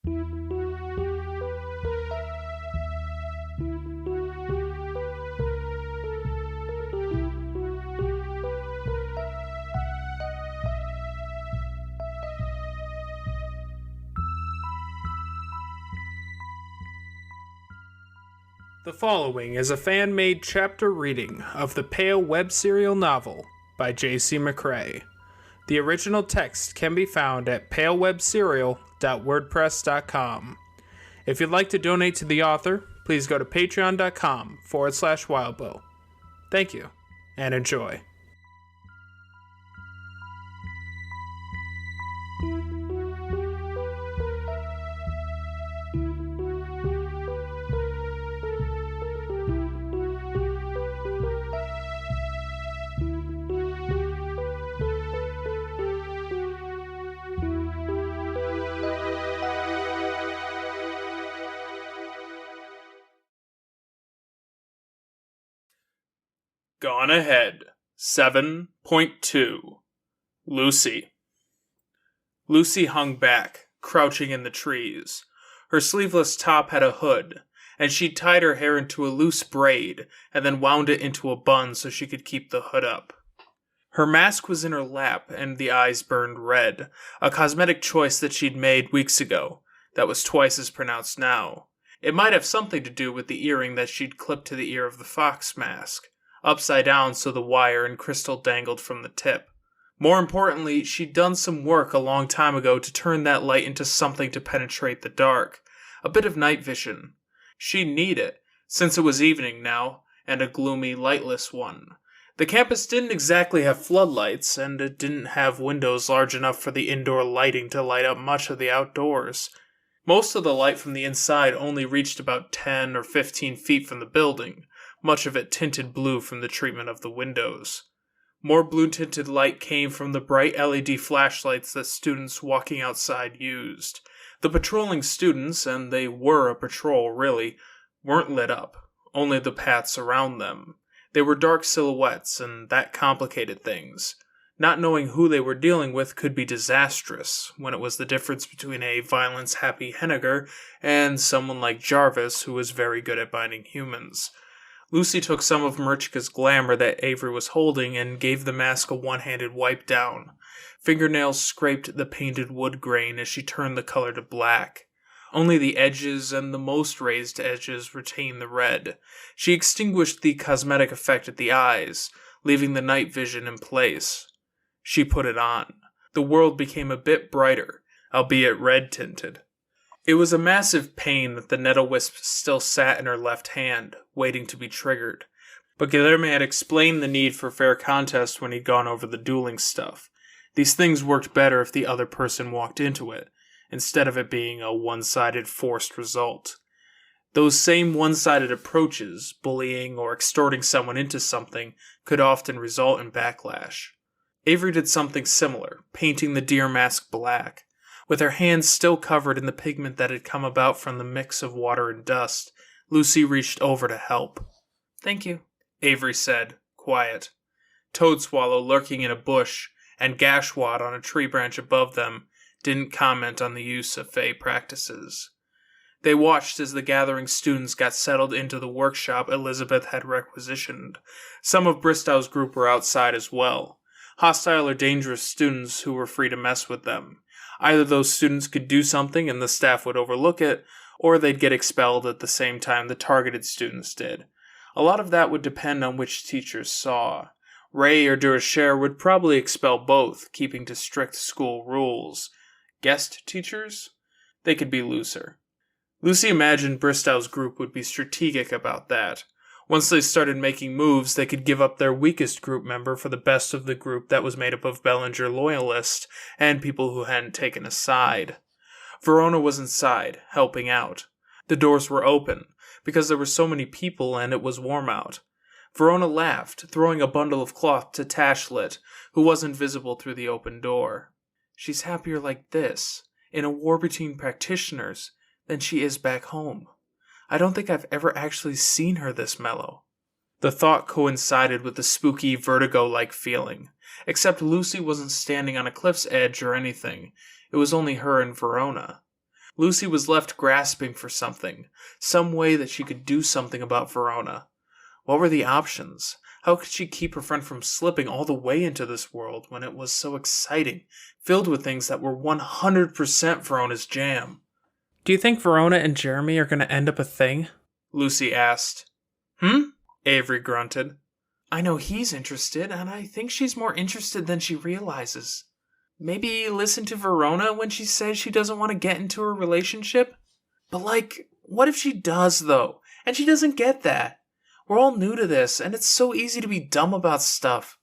The following is a fan-made chapter reading of the Pale web serial novel by J.C. McCrae. The original text can be found at palewebserial.wordpress.com. If you'd like to donate to the author, please go to patreon.com/wildbow. Thank you, and enjoy. Gone Ahead, 7.2. Lucy. Lucy hung back, crouching in the trees. Her sleeveless top had a hood, and she'd tied her hair into a loose braid and then wound it into a bun so she could keep the hood up. Her mask was in her lap, and the eyes burned red, a cosmetic choice that she'd made weeks ago, that was twice as pronounced now. It might have something to do with the earring that she'd clipped to the ear of the fox mask, upside down so the wire and crystal dangled from the tip. More importantly, she'd done some work a long time ago to turn that light into something to penetrate the dark, a bit of night vision. She'd need it, since it was evening now, and a gloomy, lightless one. The campus didn't exactly have floodlights, and it didn't have windows large enough for the indoor lighting to light up much of the outdoors. Most of the light from the inside only reached about 10 or 15 feet from the building, much of it tinted blue from the treatment of the windows. More blue-tinted light came from the bright LED flashlights that students walking outside used. The patrolling students, and they were a patrol really, weren't lit up, only the paths around them. They were dark silhouettes, and that complicated things. Not knowing who they were dealing with could be disastrous, when it was the difference between a violence-happy Henniger and someone like Jarvis who was very good at binding humans. Lucy took some of Marichka's glamour that Avery was holding and gave the mask a one-handed wipe down. Fingernails scraped the painted wood grain as she turned the color to black. Only the edges and the most raised edges retained the red. She extinguished the cosmetic effect at the eyes, leaving the night vision in place. She put it on. The world became a bit brighter, albeit red-tinted. It was a massive pain that the nettle wisp still sat in her left hand, waiting to be triggered. But Guilherme had explained the need for fair contest when he'd gone over the dueling stuff. These things worked better if the other person walked into it, instead of it being a one-sided forced result. Those same one-sided approaches, bullying or extorting someone into something, could often result in backlash. Avery did something similar, painting the deer mask black. With her hands still covered in the pigment that had come about from the mix of water and dust, Lucy reached over to help. "Thank you," Avery said, quiet. Toadswallow lurking in a bush, and Gashwad on a tree branch above them, didn't comment on the use of Fey practices. They watched as the gathering students got settled into the workshop Elizabeth had requisitioned. Some of Bristow's group were outside as well. Hostile or dangerous students who were free to mess with them. Either those students could do something and the staff would overlook it, or they'd get expelled at the same time the targeted students did. A lot of that would depend on which teachers saw. Ray or Durocher would probably expel both, keeping to strict school rules. Guest teachers? They could be looser. Lucy imagined Bristow's group would be strategic about that. Once they started making moves, they could give up their weakest group member for the best of the group that was made up of Bellinger loyalists and people who hadn't taken a side. Verona was inside, helping out. The doors were open, because there were so many people and it was warm out. Verona laughed, throwing a bundle of cloth to Tashlit, who wasn't visible through the open door. "She's happier like this, in a war between practitioners, than she is back home. I don't think I've ever actually seen her this mellow." The thought coincided with the spooky, vertigo-like feeling, except Lucy wasn't standing on a cliff's edge or anything. It was only her and Verona. Lucy was left grasping for something, some way that she could do something about Verona. What were the options? How could she keep her friend from slipping all the way into this world when it was so exciting, filled with things that were 100% Verona's jam? "Do you think Verona and Jeremy are going to end up a thing?" Lucy asked. Avery grunted. "I know he's interested, and I think she's more interested than she realizes. Maybe listen to Verona when she says she doesn't want to get into a relationship? But what if she does, though, and she doesn't get that? We're all new to this, and it's so easy to be dumb about stuff.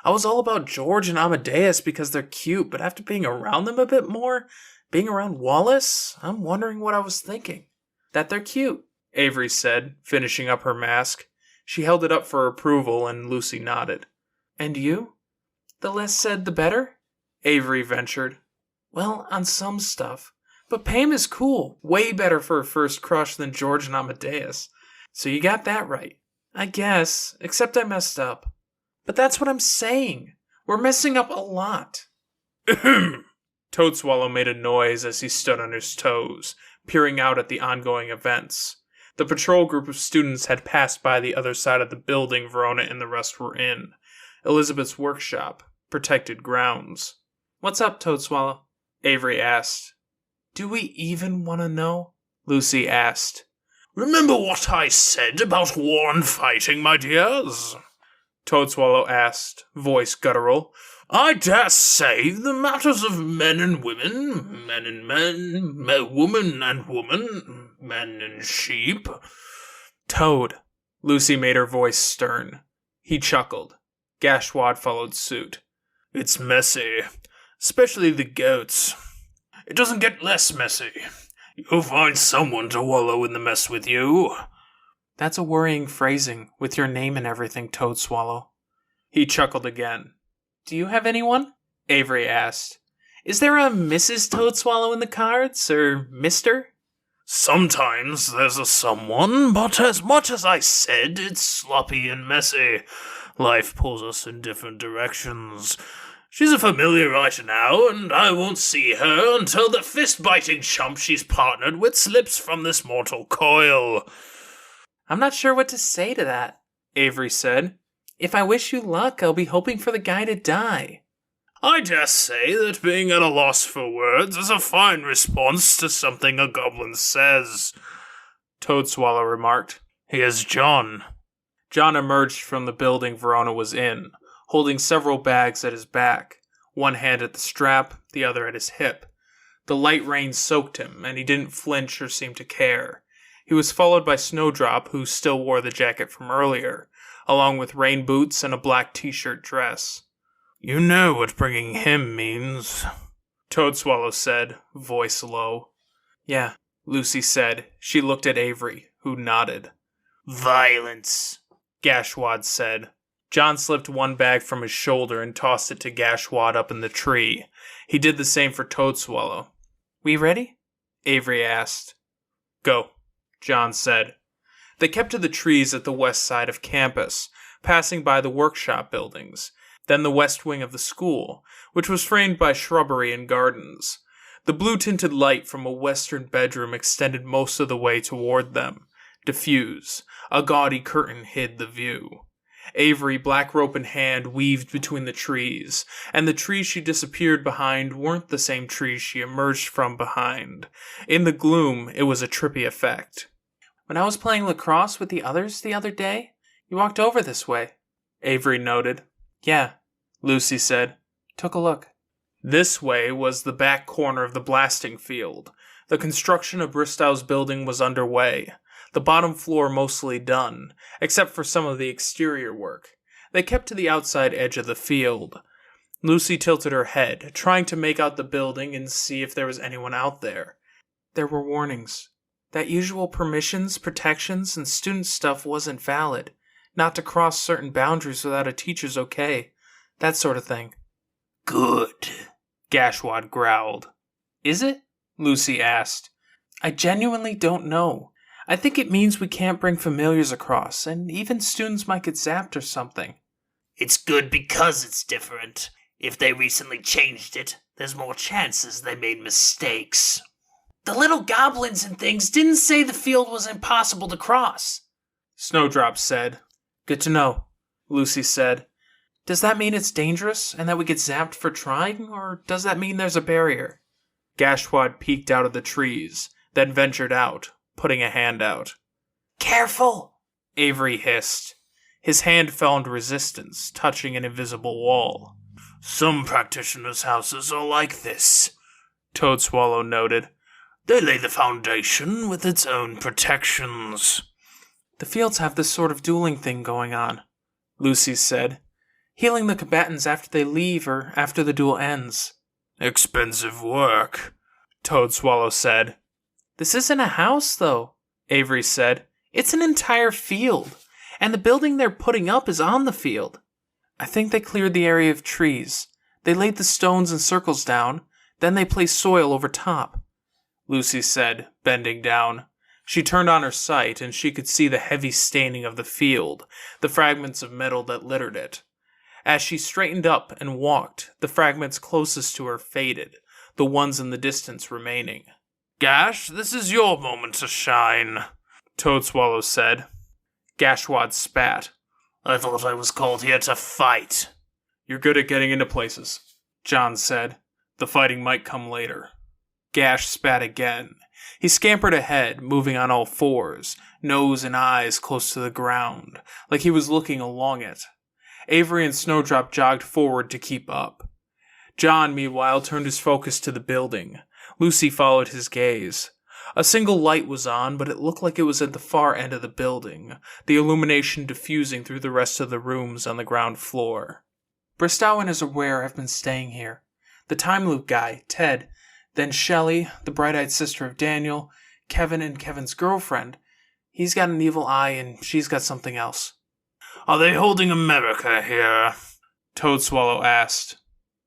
I was all about George and Amadeus because they're cute, but after being around them a bit more, being around Wallace, I'm wondering what I was thinking." "That they're cute," Avery said, finishing up her mask. She held it up for approval, and Lucy nodded. "And you? The less said, the better?" Avery ventured. "Well, on some stuff. But Pam is cool. Way better for a first crush than George and Amadeus. So you got that right. I guess, except I messed up. But that's what I'm saying. We're messing up a lot." Ahem. Toadswallow made a noise as he stood on his toes, peering out at the ongoing events. The patrol group of students had passed by the other side of the building Verona and the rest were in. Elizabeth's workshop, protected grounds. "What's up, Toadswallow?" Avery asked. "Do we even want to know?" Lucy asked. Remember what I said about war and fighting, my dears? Toadswallow asked, voice guttural. I dare say the matters of men and women, men and men, woman and woman, men and sheep. Toad. Lucy made her voice stern. He chuckled. Gashwad followed suit. It's messy, especially the goats. It doesn't get less messy. You'll find someone to wallow in the mess with you. That's a worrying phrasing, with your name and everything, Toadswallow. He chuckled again. Do you have anyone? Avery asked. Is there a Mrs. Toadswallow in the cards, or Mr.? Sometimes there's a someone, but as much as I said, it's sloppy and messy. Life pulls us in different directions. She's a familiar right now, and I won't see her until the fist-biting chump she's partnered with slips from this mortal coil. I'm not sure what to say to that, Avery said. If I wish you luck, I'll be hoping for the guy to die. I dare say that being at a loss for words is a fine response to something a goblin says, Toadswallow remarked. Here's John. John emerged from the building Verona was in, holding several bags at his back, one hand at the strap, the other at his hip. The light rain soaked him, and he didn't flinch or seem to care. He was followed by Snowdrop, who still wore the jacket from earlier, along with rain boots and a black t-shirt dress. You know what bringing him means, Toadswallow said, voice low. Yeah, Lucy said. She looked at Avery, who nodded. Violence, Gashwad said. John slipped one bag from his shoulder and tossed it to Gashwad up in the tree. He did the same for Toadswallow. We ready? Avery asked. Go, John said. They kept to the trees at the west side of campus, passing by the workshop buildings, then the west wing of the school, which was framed by shrubbery and gardens. The blue-tinted light from a western bedroom extended most of the way toward them. Diffuse, a gaudy curtain hid the view. Avery, black rope in hand, weaved between the trees, and the trees she disappeared behind weren't the same trees she emerged from behind. In the gloom, it was a trippy effect. When I was playing lacrosse with the others the other day, you walked over this way, Avery noted. Yeah, Lucy said. Took a look. This way was the back corner of the blasting field. The construction of Bristow's building was underway. The bottom floor mostly done, except for some of the exterior work. They kept to the outside edge of the field. Lucy tilted her head, trying to make out the building and see if there was anyone out there. There were warnings. That usual permissions, protections, and student stuff wasn't valid. Not to cross certain boundaries without a teacher's okay. That sort of thing. Good, Gashwad growled. Is it? Lucy asked. I genuinely don't know. I think it means we can't bring familiars across, and even students might get zapped or something. It's good because it's different. If they recently changed it, there's more chances they made mistakes. The little goblins and things didn't say the field was impossible to cross, Snowdrop said. Good to know, Lucy said. Does that mean it's dangerous and that we get zapped for trying, or does that mean there's a barrier? Gashwad peeked out of the trees, then ventured out, putting a hand out. Careful, Avery hissed. His hand found resistance, touching an invisible wall. Some practitioners' houses are like this, Toadswallow noted. They lay the foundation with its own protections. The fields have this sort of dueling thing going on, Lucy said. Healing the combatants after they leave or after the duel ends. Expensive work, Toadswallow said. This isn't a house, though, Avery said. It's an entire field, and the building they're putting up is on the field. I think they cleared the area of trees. They laid the stones and circles down, then they placed soil over top, Lucy said, bending down. She turned on her sight, and she could see the heavy staining of the field, the fragments of metal that littered it. As she straightened up and walked, the fragments closest to her faded, the ones in the distance remaining. Gash, this is your moment to shine, Toadswallow said. Gashwad spat. I thought I was called here to fight. You're good at getting into places, John said. The fighting might come later. Gash spat again. He scampered ahead, moving on all fours, nose and eyes close to the ground, like he was looking along it. Avery and Snowdrop jogged forward to keep up. John, meanwhile, turned his focus to the building. Lucy followed his gaze. A single light was on, but it looked like it was at the far end of the building, the illumination diffusing through the rest of the rooms on the ground floor. Bristow and his aware have been staying here. The time loop guy, Ted, then Shelley, the bright-eyed sister of Daniel, Kevin and Kevin's girlfriend. He's got an evil eye and she's got something else. Are they holding America here? Toadswallow asked.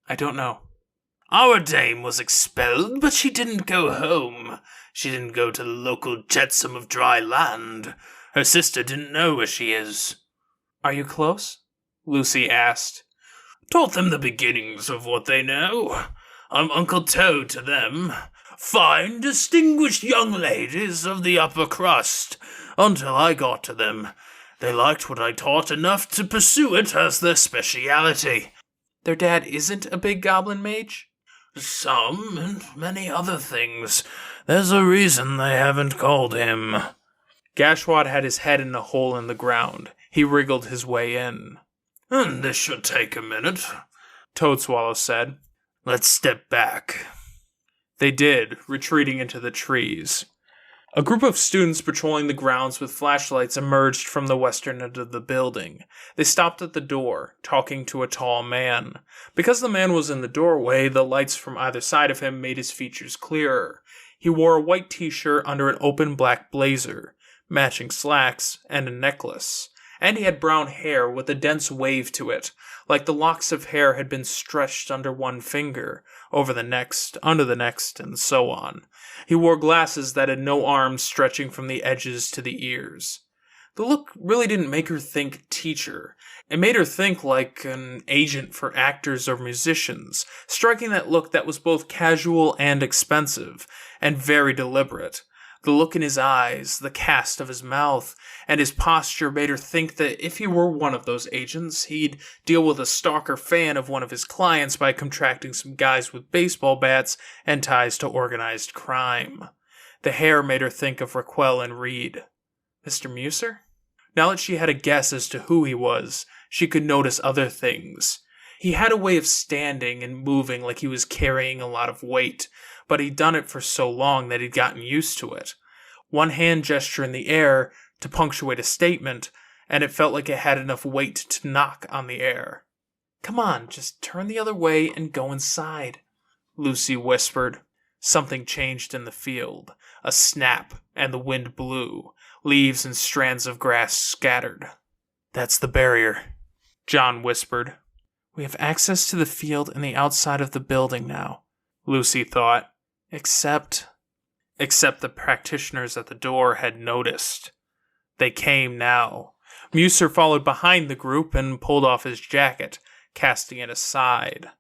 I don't know. Our dame was expelled, but she didn't go home. She didn't go to the local jetsam of dry land. Her sister didn't know where she is. Are you close? Lucy asked. Taught them the beginnings of what they know. I'm Uncle Toad to them. Fine, distinguished young ladies of the upper crust. Until I got to them. They liked what I taught enough to pursue it as their speciality. Their dad isn't a big goblin mage? Some, and many other things. There's a reason they haven't called him. Gashwad had his head in a hole in the ground. He wriggled his way in. And this should take a minute, Toadswallow said. Let's step back. They did, retreating into the trees. A group of students patrolling the grounds with flashlights emerged from the western end of the building. They stopped at the door, talking to a tall man. Because the man was in the doorway, the lights from either side of him made his features clearer. He wore a white t-shirt under an open black blazer, matching slacks, and a necklace. And he had brown hair with a dense wave to it, like the locks of hair had been stretched under one finger, over the next, under the next, and so on. He wore glasses that had no arms stretching from the edges to the ears. The look really didn't make her think teacher. It made her think like an agent for actors or musicians, striking that look that was both casual and expensive, and very deliberate. The look in his eyes, the cast of his mouth, and his posture made her think that if he were one of those agents, he'd deal with a stalker fan of one of his clients by contracting some guys with baseball bats and ties to organized crime. The hair made her think of Raquel and Reed. Mr. Muser? Now that she had a guess as to who he was, she could notice other things. He had a way of standing and moving like he was carrying a lot of weight, but he'd done it for so long that he'd gotten used to it. One hand gesture in the air to punctuate a statement, and it felt like it had enough weight to knock on the air. Come on, just turn the other way and go inside, Lucy whispered. Something changed in the field. A snap, and the wind blew. Leaves and strands of grass scattered. That's the barrier, John whispered. We have access to the field and the outside of the building now, Lucy thought. Except the practitioners at the door had noticed. They came now. Muser followed behind the group and pulled off his jacket, casting it aside.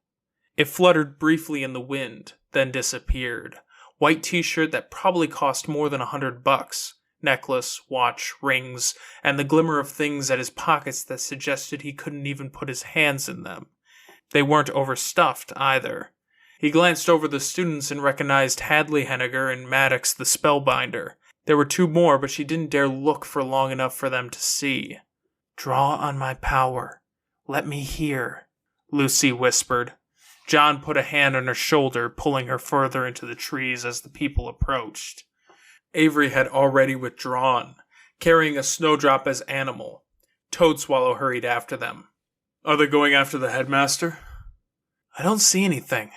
It fluttered briefly in the wind, then disappeared. White t-shirt that probably cost more than $100. Necklace, watch, rings, and the glimmer of things at his pockets that suggested he couldn't even put his hands in them. They weren't overstuffed, either. He glanced over the students and recognized Hadley Henniger and Maddox the Spellbinder. There were two more, but she didn't dare look for long enough for them to see. "Draw on my power. Let me hear," Lucy whispered. John put a hand on her shoulder, pulling her further into the trees as the people approached. Avery had already withdrawn, carrying a snowdrop as animal. Toadswallow hurried after them. "Are they going after the headmaster?" "I don't see anything."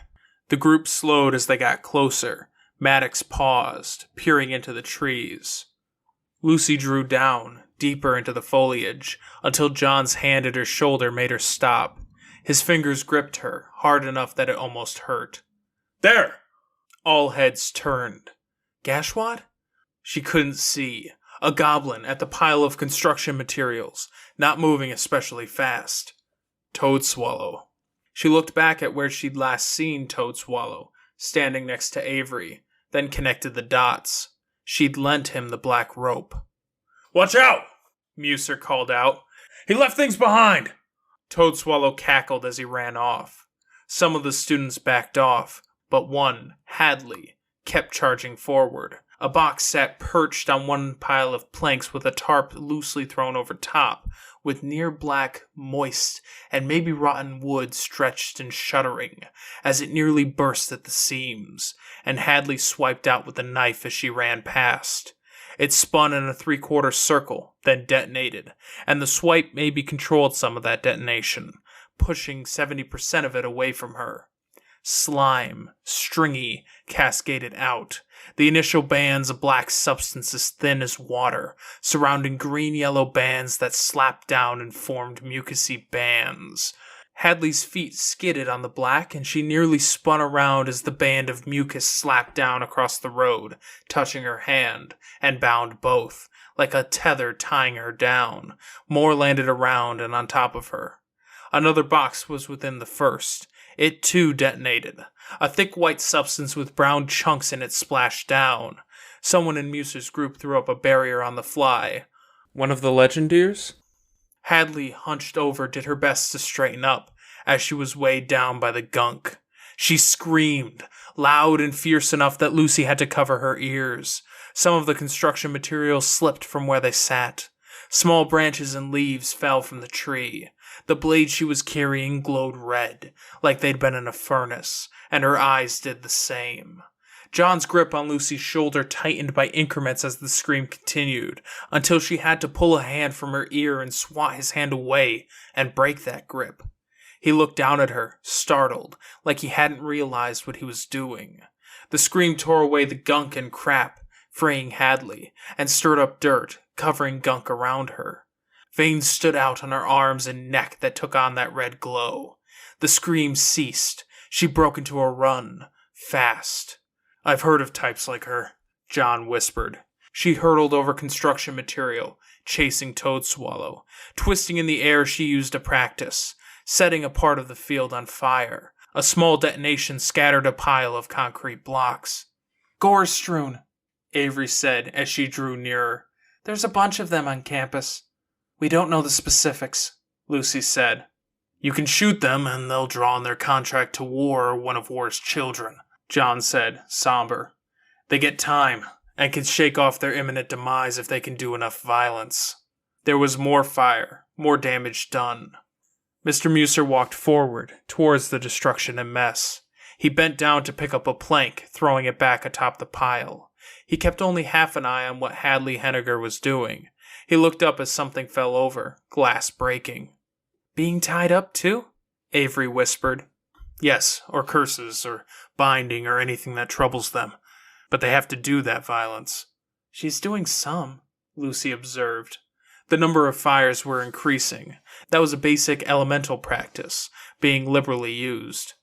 The group slowed as they got closer. Maddox paused, peering into the trees. Lucy drew down, deeper into the foliage, until John's hand at her shoulder made her stop. His fingers gripped her, hard enough that it almost hurt. "There!" All heads turned. Gashwad? She couldn't see. A goblin at the pile of construction materials, not moving especially fast. Toadswallow. She looked back at where she'd last seen Toadswallow, standing next to Avery, then connected the dots. She'd lent him the black rope. "Watch out!" Muser called out. "He left things behind!" Toadswallow cackled as he ran off. Some of the students backed off, but one, Hadley, kept charging forward. A box sat perched on one pile of planks with a tarp loosely thrown over top, with near black, moist, and maybe rotten wood stretched and shuddering, as it nearly burst at the seams, and Hadley swiped out with a knife as she ran past. It spun in a 3/4 circle, then detonated, and the swipe maybe controlled some of that detonation, pushing 70% of it away from her. Slime, stringy, cascaded out. The initial bands of black substance as thin as water, surrounding green-yellow bands that slapped down and formed mucousy bands. Hadley's feet skidded on the black, and she nearly spun around as the band of mucus slapped down across the road, touching her hand, and bound both, like a tether tying her down. More landed around and on top of her. Another box was within the first. It too detonated. A thick white substance with brown chunks in it splashed down. Someone in Muser's group threw up a barrier on the fly. "One of the Legendeers?" Hadley, hunched over, did her best to straighten up, as she was weighed down by the gunk. She screamed, loud and fierce enough that Lucy had to cover her ears. Some of the construction materials slipped from where they sat. Small branches and leaves fell from the tree. The blade she was carrying glowed red, like they'd been in a furnace, and her eyes did the same. John's grip on Lucy's shoulder tightened by increments as the scream continued, until she had to pull a hand from her ear and swat his hand away and break that grip. He looked down at her, startled, like he hadn't realized what he was doing. The scream tore away the gunk and crap, freeing Hadley, and stirred up dirt, covering gunk around her. Veins stood out on her arms and neck that took on that red glow. The scream ceased. She broke into a run, fast. "I've heard of types like her," John whispered. She hurtled over construction material, chasing Toadswallow. Twisting in the air, she used a practice, setting a part of the field on fire. A small detonation scattered a pile of concrete blocks. "Gore strewn," Avery said as she drew nearer. "There's a bunch of them on campus." "We don't know the specifics," Lucy said. "You can shoot them and they'll draw on their contract to war or one of war's children," John said, somber. "They get time and can shake off their imminent demise if they can do enough violence." There was more fire, more damage done. Mr. Muser walked forward, towards the destruction and mess. He bent down to pick up a plank, throwing it back atop the pile. He kept only half an eye on what Hadley Henniger was doing. He looked up as something fell over, glass breaking. "Being tied up too?" Avery whispered. "Yes, or curses, or binding, or anything that troubles them. But they have to do that violence." "She's doing some," Lucy observed. The number of fires were increasing. That was a basic elemental practice, being liberally used.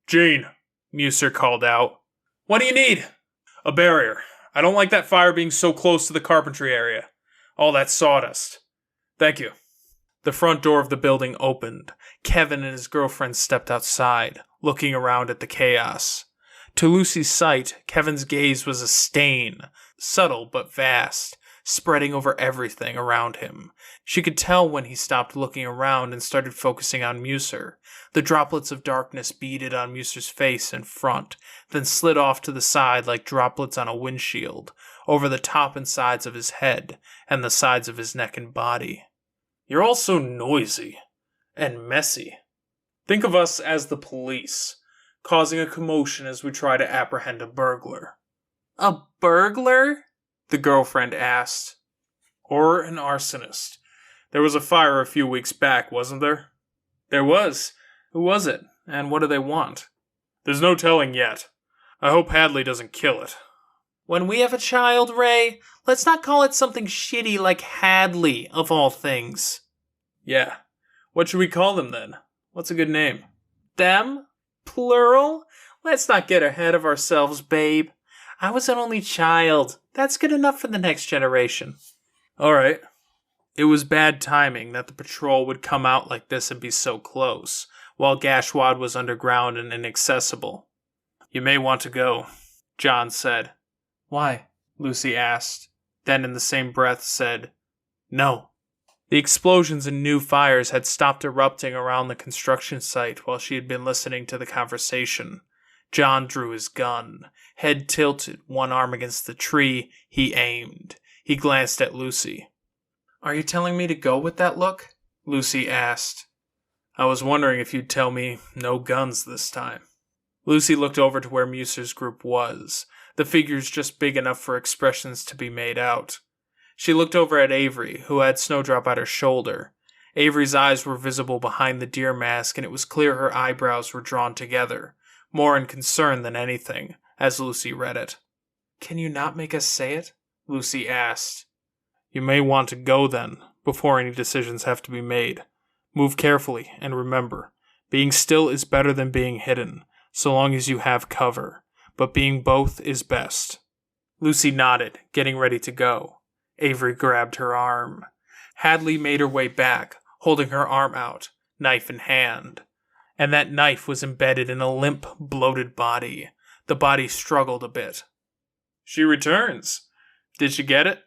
"Jean," Muser called out. "What do you need?" "A barrier. I don't like that fire being so close to the carpentry area. All that sawdust." "Thank you." The front door of the building opened. Kevin and his girlfriend stepped outside, looking around at the chaos. To Lucy's sight, Kevin's gaze was a stain, subtle but vast, spreading over everything around him. She could tell when he stopped looking around and started focusing on Muser. The droplets of darkness beaded on Muser's face and front, then slid off to the side like droplets on a windshield, over the top and sides of his head, and the sides of his neck and body. You're all so noisy and messy. Think of us as the police, causing a commotion as we try to apprehend a burglar. A burglar? The girlfriend asked. Or an arsonist. There was a fire a few weeks back, wasn't there? There was. Who was it? And what do they want? There's no telling yet. I hope Hadley doesn't kill it. When we have a child, Ray, let's not call it something shitty like Hadley, of all things. Yeah. What should we call them then? What's a good name? Them? Plural? Let's not get ahead of ourselves, babe. I was an only child. That's good enough for the next generation. All right. It was bad timing that the patrol would come out like this and be so close, while Gashwad was underground and inaccessible. You may want to go, John said. Why? Lucy asked, then in the same breath said, No. The explosions and new fires had stopped erupting around the construction site while she had been listening to the conversation. John drew his gun. Head tilted, one arm against the tree, he aimed. He glanced at Lucy. Are you telling me to go with that look? Lucy asked. I was wondering if you'd tell me no guns this time. Lucy looked over to where Muser's group was, the figures just big enough for expressions to be made out. She looked over at Avery, who had Snowdrop at her shoulder. Avery's eyes were visible behind the deer mask, and it was clear her eyebrows were drawn together, more in concern than anything, as Lucy read it. Can you not make us say it? Lucy asked. You may want to go then, before any decisions have to be made. Move carefully, and remember, being still is better than being hidden, so long as you have cover, but being both is best. Lucy nodded, getting ready to go. Avery grabbed her arm. Hadley made her way back, holding her arm out, knife in hand. And that knife was embedded in a limp, bloated body. The body struggled a bit. She returns. Did she get it?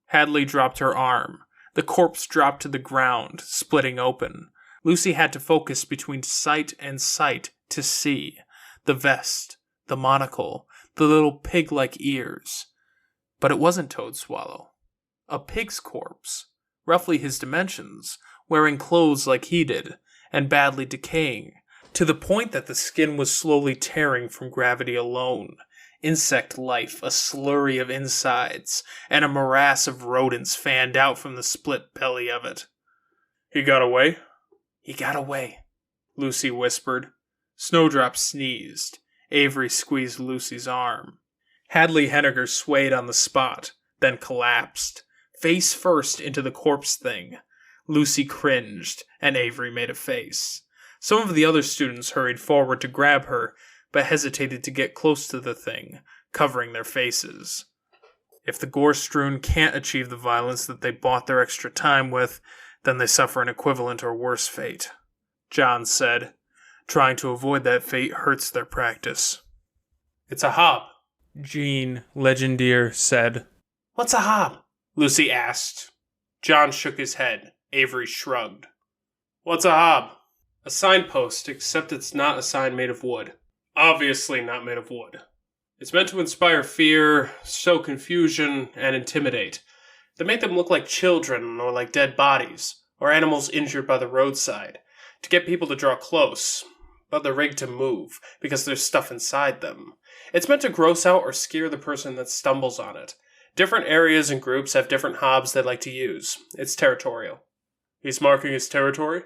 Hadley dropped her arm. The corpse dropped to the ground, splitting open. Lucy had to focus between sight and sight to see. The vest, the monocle, the little pig-like ears. But it wasn't Toadswallow. A pig's corpse, roughly his dimensions, wearing clothes like he did, and badly decaying, to the point that the skin was slowly tearing from gravity alone. Insect life, a slurry of insides, and a morass of rodents fanned out from the split belly of it. He got away? He got away, Lucy whispered. Snowdrop sneezed. Avery squeezed Lucy's arm. Hadley Henniger swayed on the spot, then collapsed, face first into the corpse thing. Lucy cringed, and Avery made a face. Some of the other students hurried forward to grab her, but hesitated to get close to the thing, covering their faces. If the gore-strewn can't achieve the violence that they bought their extra time with, then they suffer an equivalent or worse fate, John said. Trying to avoid that fate hurts their practice. It's a hob, Jean Legendier said. What's a hob? Lucy asked. John shook his head. Avery shrugged. What's a hob? A signpost, except it's not a sign made of wood. Obviously not made of wood. It's meant to inspire fear, sow confusion, and intimidate. They make them look like children, or like dead bodies, or animals injured by the roadside, to get people to draw close. But they're rigged to move, because there's stuff inside them. It's meant to gross out or scare the person that stumbles on it. Different areas and groups have different hobs they like to use. It's territorial. He's marking his territory?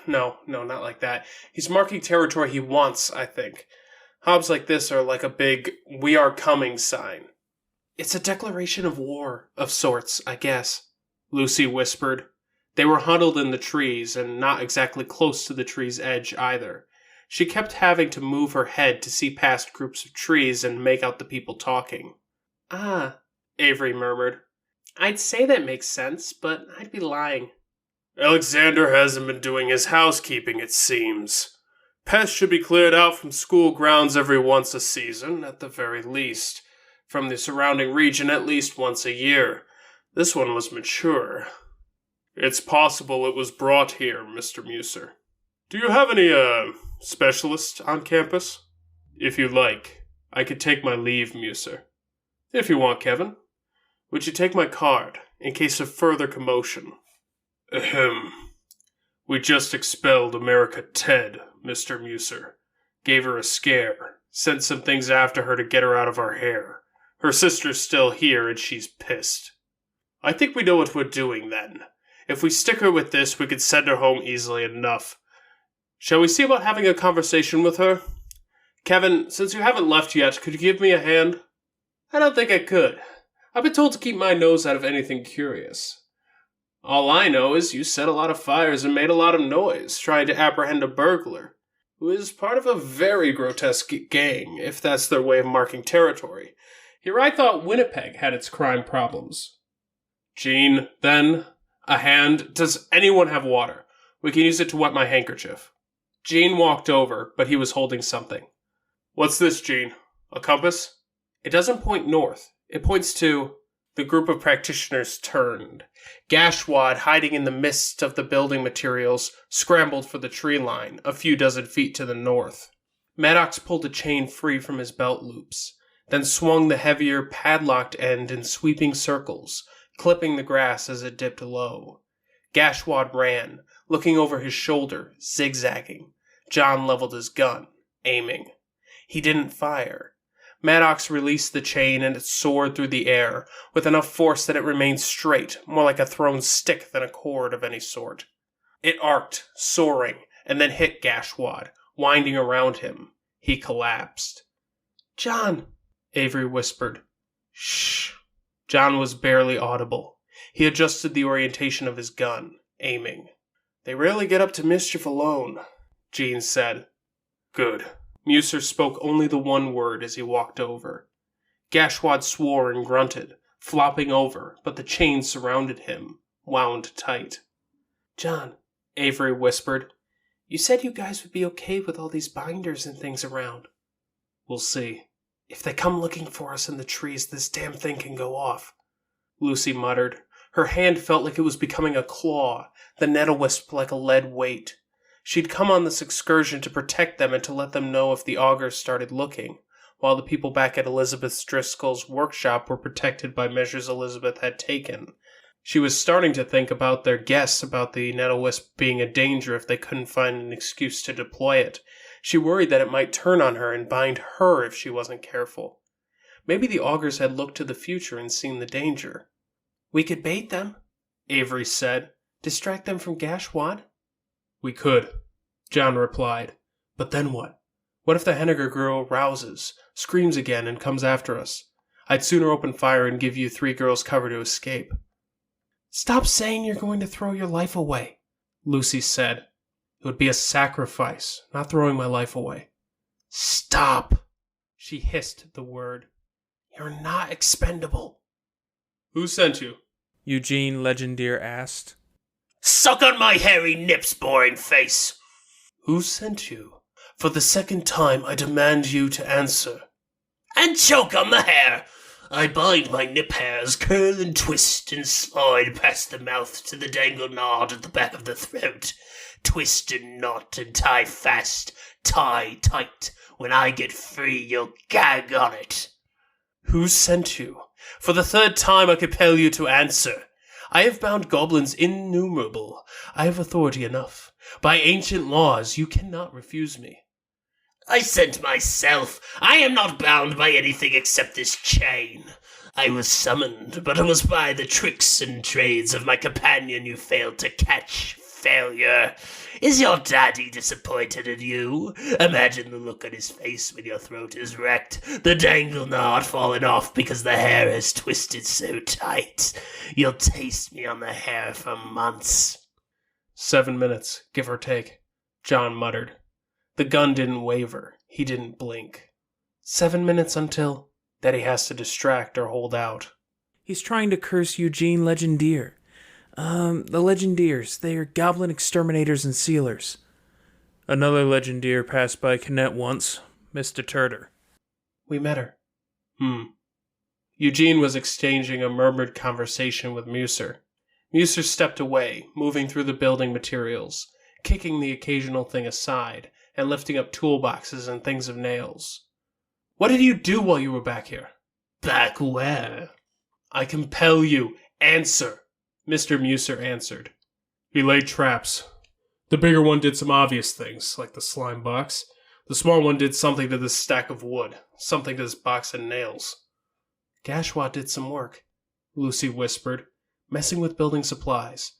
No, not like that. He's marking territory he wants, I think. Hobs like this are like a big "we are coming" sign. It's a declaration of war, of sorts, I guess, Lucy whispered. They were huddled in the trees, and not exactly close to the tree's edge either. She kept having to move her head to see past groups of trees and make out the people talking. Ah, Avery murmured. I'd say that makes sense, but I'd be lying. Alexander hasn't been doing his housekeeping, it seems, Pests should be cleared out from school grounds every once a season, at the very least. From the surrounding region at least once a year. This one was mature. It's possible it was brought here, Mr. Muser. Do you have any, specialists on campus? If you like, I could take my leave, Muser. If you want, Kevin. Would you take my card, in case of further commotion? Ahem. We just expelled America Ted, Mr. Muser. Gave her a scare. Sent some things after her to get her out of our hair. Her sister's still here, and she's pissed. I think we know what we're doing, then. If we stick her with this, we could send her home easily enough. Shall we see about having a conversation with her? Kevin, since you haven't left yet, could you give me a hand? I don't think I could. I've been told to keep my nose out of anything curious. All I know is you set a lot of fires and made a lot of noise trying to apprehend a burglar, who is part of a very grotesque gang, if that's their way of marking territory. Here I thought Winnipeg had its crime problems. Jean, then, a hand. Does anyone have water? We can use it to wet my handkerchief. Jean walked over, but he was holding something. What's this, Jean? A compass? It doesn't point north. It points to... The group of practitioners turned. Gashwad, hiding in the mist of the building materials, scrambled for the tree line, a few dozen feet to the north. Maddox pulled a chain free from his belt loops, then swung the heavier, padlocked end in sweeping circles, clipping the grass as it dipped low. Gashwad ran, looking over his shoulder, zigzagging. John leveled his gun, aiming. He didn't fire. Maddox released the chain and it soared through the air, with enough force that it remained straight, more like a thrown stick than a cord of any sort. It arced, soaring, and then hit Gashwad, winding around him. He collapsed. John, Avery whispered. Shh. John was barely audible. He adjusted the orientation of his gun, aiming. They rarely get up to mischief alone, Jean said. Good. Muser spoke only the one word as he walked over. Gashwad swore and grunted, flopping over, but the chain surrounded him, wound tight. John, Avery whispered, you said you guys would be okay with all these binders and things around. We'll see. If they come looking for us in the trees, this damn thing can go off. Lucy muttered. Her hand felt like it was becoming a claw, the nettle-wisp like a lead weight. She'd come on this excursion to protect them and to let them know if the augurs started looking, while the people back at Elizabeth Driscoll's workshop were protected by measures Elizabeth had taken. She was starting to think about their guess about the nettle-wisp being a danger if they couldn't find an excuse to deploy it. She worried that it might turn on her and bind her if she wasn't careful. Maybe the augurs had looked to the future and seen the danger. We could bait them, Avery said. Distract them from Gashwad? We could, John replied. But then what? What if the Henniger girl rouses, screams again, and comes after us? I'd sooner open fire and give you 3 girls cover to escape. Stop saying you're going to throw your life away, Lucy said. It would be a sacrifice, not throwing my life away. Stop! She hissed the word. You're not expendable. Who sent you? Eugene Legendier asked. Suck on my hairy nips, boring face. Who sent you? For the second time, I demand you to answer. And choke on the hair. I bind my nip hairs, curl and twist, and slide past the mouth to the dangle knot at the back of the throat. Twist and knot and tie fast, tie tight. When I get free, you'll gag on it. Who sent you? For the 3rd time, I compel you to answer. I have bound goblins innumerable. I have authority enough. By ancient laws, you cannot refuse me. I sent myself. I am not bound by anything except this chain. I was summoned, but it was by the tricks and trades of my companion you failed to catch. Failure. Is your daddy disappointed in you? Imagine the look on his face when your throat is wrecked, the dangle knot falling off because the hair is twisted so tight. You'll taste me on the hair for months. 7 minutes, give or take, John muttered. The gun didn't waver. He didn't blink. 7 minutes until... that he has to distract or hold out. He's trying to curse Eugene Legendier. The Legendiers, they are goblin exterminators and sealers. Another legendeer passed by Kinnett once. Miss deterred her. We met her. Eugene was exchanging a murmured conversation with Muser. Muser stepped away, moving through the building materials, kicking the occasional thing aside, and lifting up toolboxes and things of nails. What did you do while you were back here? Back where? I compel you. Answer. Mr. Muser answered. He laid traps. The bigger one did some obvious things, like the slime box. The small one did something to this stack of wood, something to this box of nails. Gashwa did some work, Lucy whispered, messing with building supplies.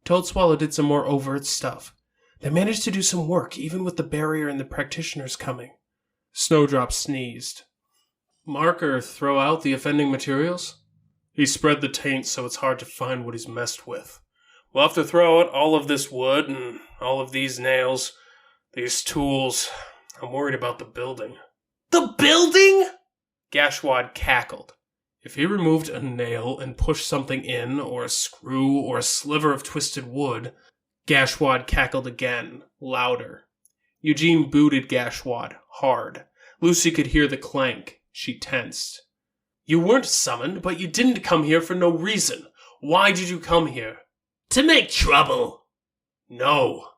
Toadswallow did some more overt stuff. They managed to do some work, even with the barrier and the practitioners coming. Snowdrop sneezed. Mark or throw out the offending materials? He spread the taint so it's hard to find what he's messed with. We'll have to throw out all of this wood and all of these nails, these tools. I'm worried about the building. The building? Gashwad cackled. If he removed a nail and pushed something in, or a screw, or a sliver of twisted wood... Gashwad cackled again, louder. Eugene booted Gashwad, hard. Lucy could hear the clank. She tensed. You weren't summoned, but you didn't come here for no reason. Why did you come here? To make trouble. No.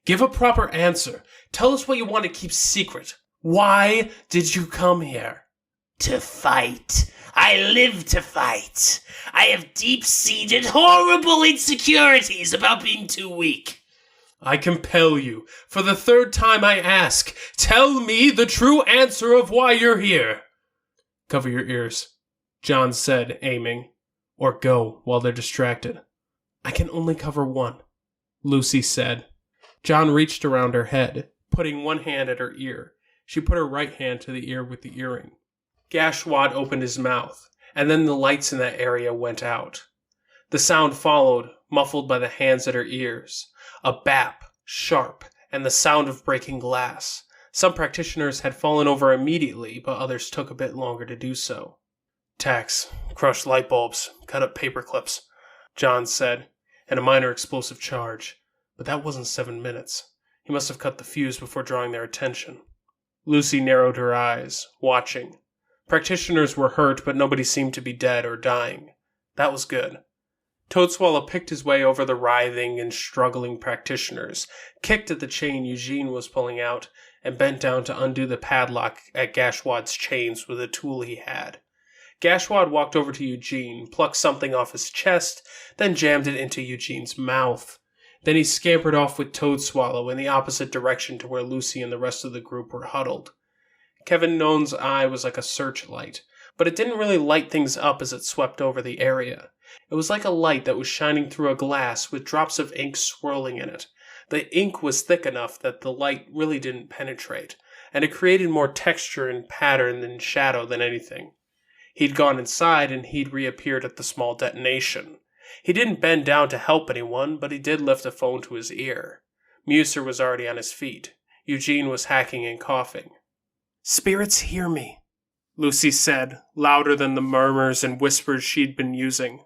Give a proper answer. Tell us what you want to keep secret. Why did you come here? To fight. I live to fight. I have deep-seated, horrible insecurities about being too weak. I compel you. For the third time I ask, tell me the true answer of why you're here. Cover your ears, John said, aiming. Or go while they're distracted. I can only cover one, Lucy said. John reached around her head, putting one hand at her ear. She put her right hand to the ear with the earring. Gashwad opened his mouth, and then the lights in that area went out. The sound followed, muffled by the hands at her ears. A bap, sharp, and the sound of breaking glass. Some practitioners had fallen over immediately, but others took a bit longer to do so. Tacks, crushed light bulbs, cut up paper clips, John said, and a minor explosive charge. But that wasn't 7 minutes. He must have cut the fuse before drawing their attention. Lucy narrowed her eyes, watching. Practitioners were hurt, but nobody seemed to be dead or dying. That was good. Toadswallow picked his way over the writhing and struggling practitioners, kicked at the chain Eugene was pulling out, and bent down to undo the padlock at Gashwad's chains with a tool he had. Gashwad walked over to Eugene, plucked something off his chest, then jammed it into Eugene's mouth. Then he scampered off with Toadswallow in the opposite direction to where Lucy and the rest of the group were huddled. Kevin None's eye was like a searchlight, but it didn't really light things up as it swept over the area. It was like a light that was shining through a glass with drops of ink swirling in it. The ink was thick enough that the light really didn't penetrate, and it created more texture and pattern and shadow than anything. He'd gone inside, and he'd reappeared at the small detonation. He didn't bend down to help anyone, but he did lift a phone to his ear. Muser was already on his feet. Eugene was hacking and coughing. Spirits hear me, Lucy said, louder than the murmurs and whispers she'd been using.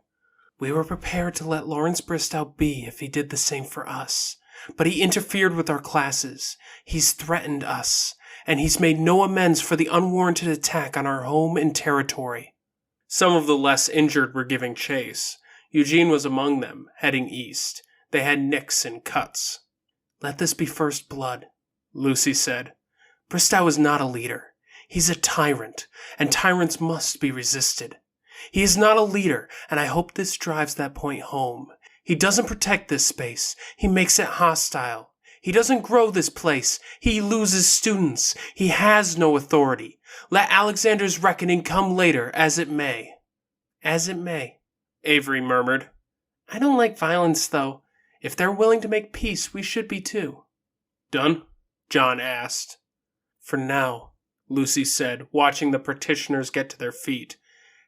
We were prepared to let Lawrence Bristow be if he did the same for us. But he interfered with our classes. He's threatened us. And he's made no amends for the unwarranted attack on our home and territory. Some of the less injured were giving chase. Eugene was among them, heading east. They had nicks and cuts. Let this be first blood, Lucy said. Bristow is not a leader. He's a tyrant, and tyrants must be resisted. He is not a leader, and I hope this drives that point home. He doesn't protect this space. He makes it hostile. He doesn't grow this place. He loses students. He has no authority. Let Alexander's reckoning come later, as it may. As it may, Avery murmured. I don't like violence, though. If they're willing to make peace, we should be too. Done? John asked. For now, Lucy said, watching the practitioners get to their feet.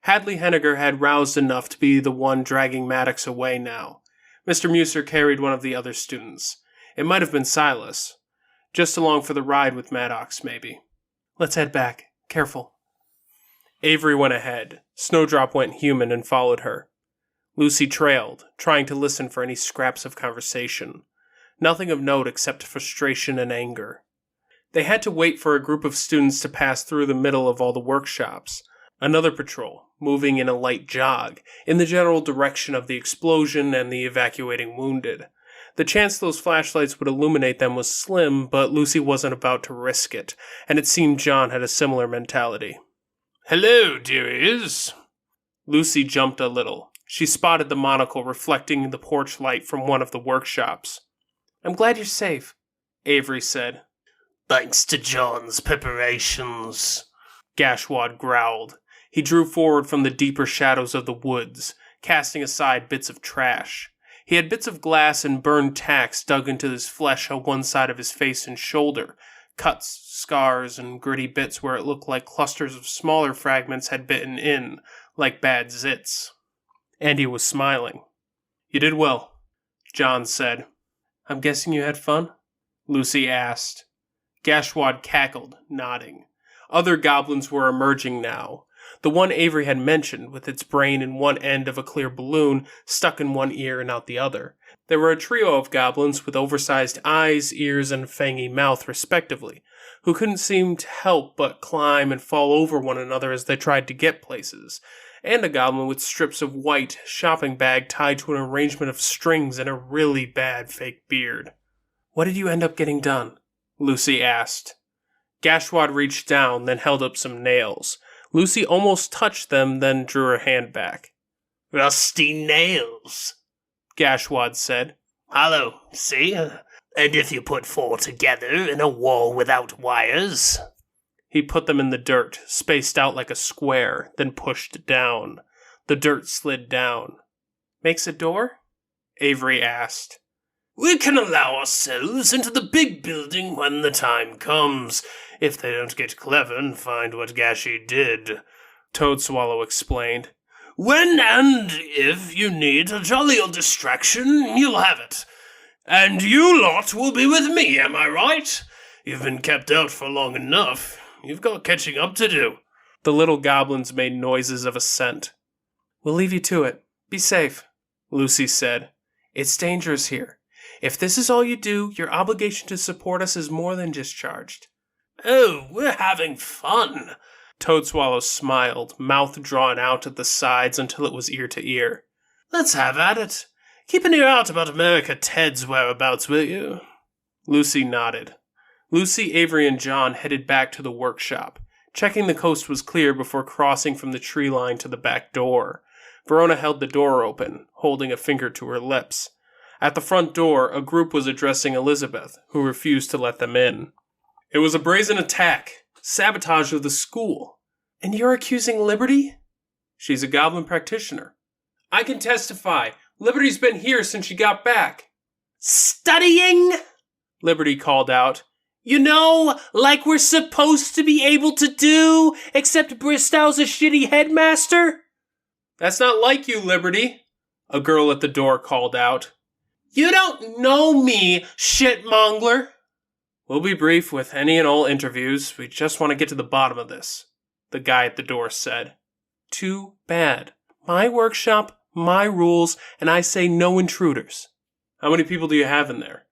Hadley Henniger had roused enough to be the one dragging Maddox away now. Mr. Muser carried one of the other students. It might have been Silas. Just along for the ride with Maddox, maybe. Let's head back. Careful. Avery went ahead. Snowdrop went human and followed her. Lucy trailed, trying to listen for any scraps of conversation. Nothing of note except frustration and anger. They had to wait for a group of students to pass through the middle of all the workshops. Another patrol, moving in a light jog, in the general direction of the explosion and the evacuating wounded. The chance those flashlights would illuminate them was slim, but Lucy wasn't about to risk it, and it seemed John had a similar mentality. "Hello, dearies." Lucy jumped a little. She spotted the monocle reflecting the porch light from one of the workshops. "I'm glad you're safe," Avery said. "Thanks to John's preparations," Gashwad growled. He drew forward from the deeper shadows of the woods, casting aside bits of trash. He had bits of glass and burned tacks dug into his flesh on one side of his face and shoulder, cuts, scars, and gritty bits where it looked like clusters of smaller fragments had bitten in, like bad zits. And he was smiling. "You did well," John said. "I'm guessing you had fun?" Lucy asked. Gashwad cackled, nodding. Other goblins were emerging now. The one Avery had mentioned, with its brain in one end of a clear balloon, stuck in one ear and out the other. There were a trio of goblins with oversized eyes, ears, and fangy mouth, respectively, who couldn't seem to help but climb and fall over one another as they tried to get places, and a goblin with strips of white shopping bag tied to an arrangement of strings and a really bad fake beard. "What did you end up getting done?" Lucy asked. Gashwad reached down, then held up some nails. Lucy almost touched them, then drew her hand back. "Rusty nails," Gashwad said. "Hollow, see? And if you put four together in a wall without wires..." He put them in the dirt, spaced out like a square, then pushed down. The dirt slid down. "Makes a door?" Avery asked. "We can allow ourselves into the big building when the time comes, if they don't get clever and find what Gashi did," Toadswallow explained. "When and if you need a jolly old distraction, you'll have it. And you lot will be with me, am I right? You've been kept out for long enough. You've got catching up to do." The little goblins made noises of assent. "We'll leave you to it. Be safe," Lucy said. "It's dangerous here. If this is all you do, your obligation to support us is more than discharged." "Oh, we're having fun." Toadswallow smiled, mouth drawn out at the sides until it was ear to ear. "Let's have at it. Keep an ear out about America Ted's whereabouts, will you?" Lucy nodded. Lucy, Avery, and John headed back to the workshop, checking the coast was clear before crossing from the tree line to the back door. Verona held the door open, holding a finger to her lips. At the front door, a group was addressing Elizabeth, who refused to let them in. "It was a brazen attack. Sabotage of the school." "And you're accusing Liberty?" "She's a goblin practitioner." "I can testify. Liberty's been here since she got back." "Studying?" Liberty called out. "You know, like we're supposed to be able to do, except Bristow's a shitty headmaster?" "That's not like you, Liberty," a girl at the door called out. "You don't know me, shitmongler." "We'll be brief with any and all interviews. We just want to get to the bottom of this," the guy at the door said. "Too bad. My workshop, my rules, and I say no intruders." "How many people do you have in there?"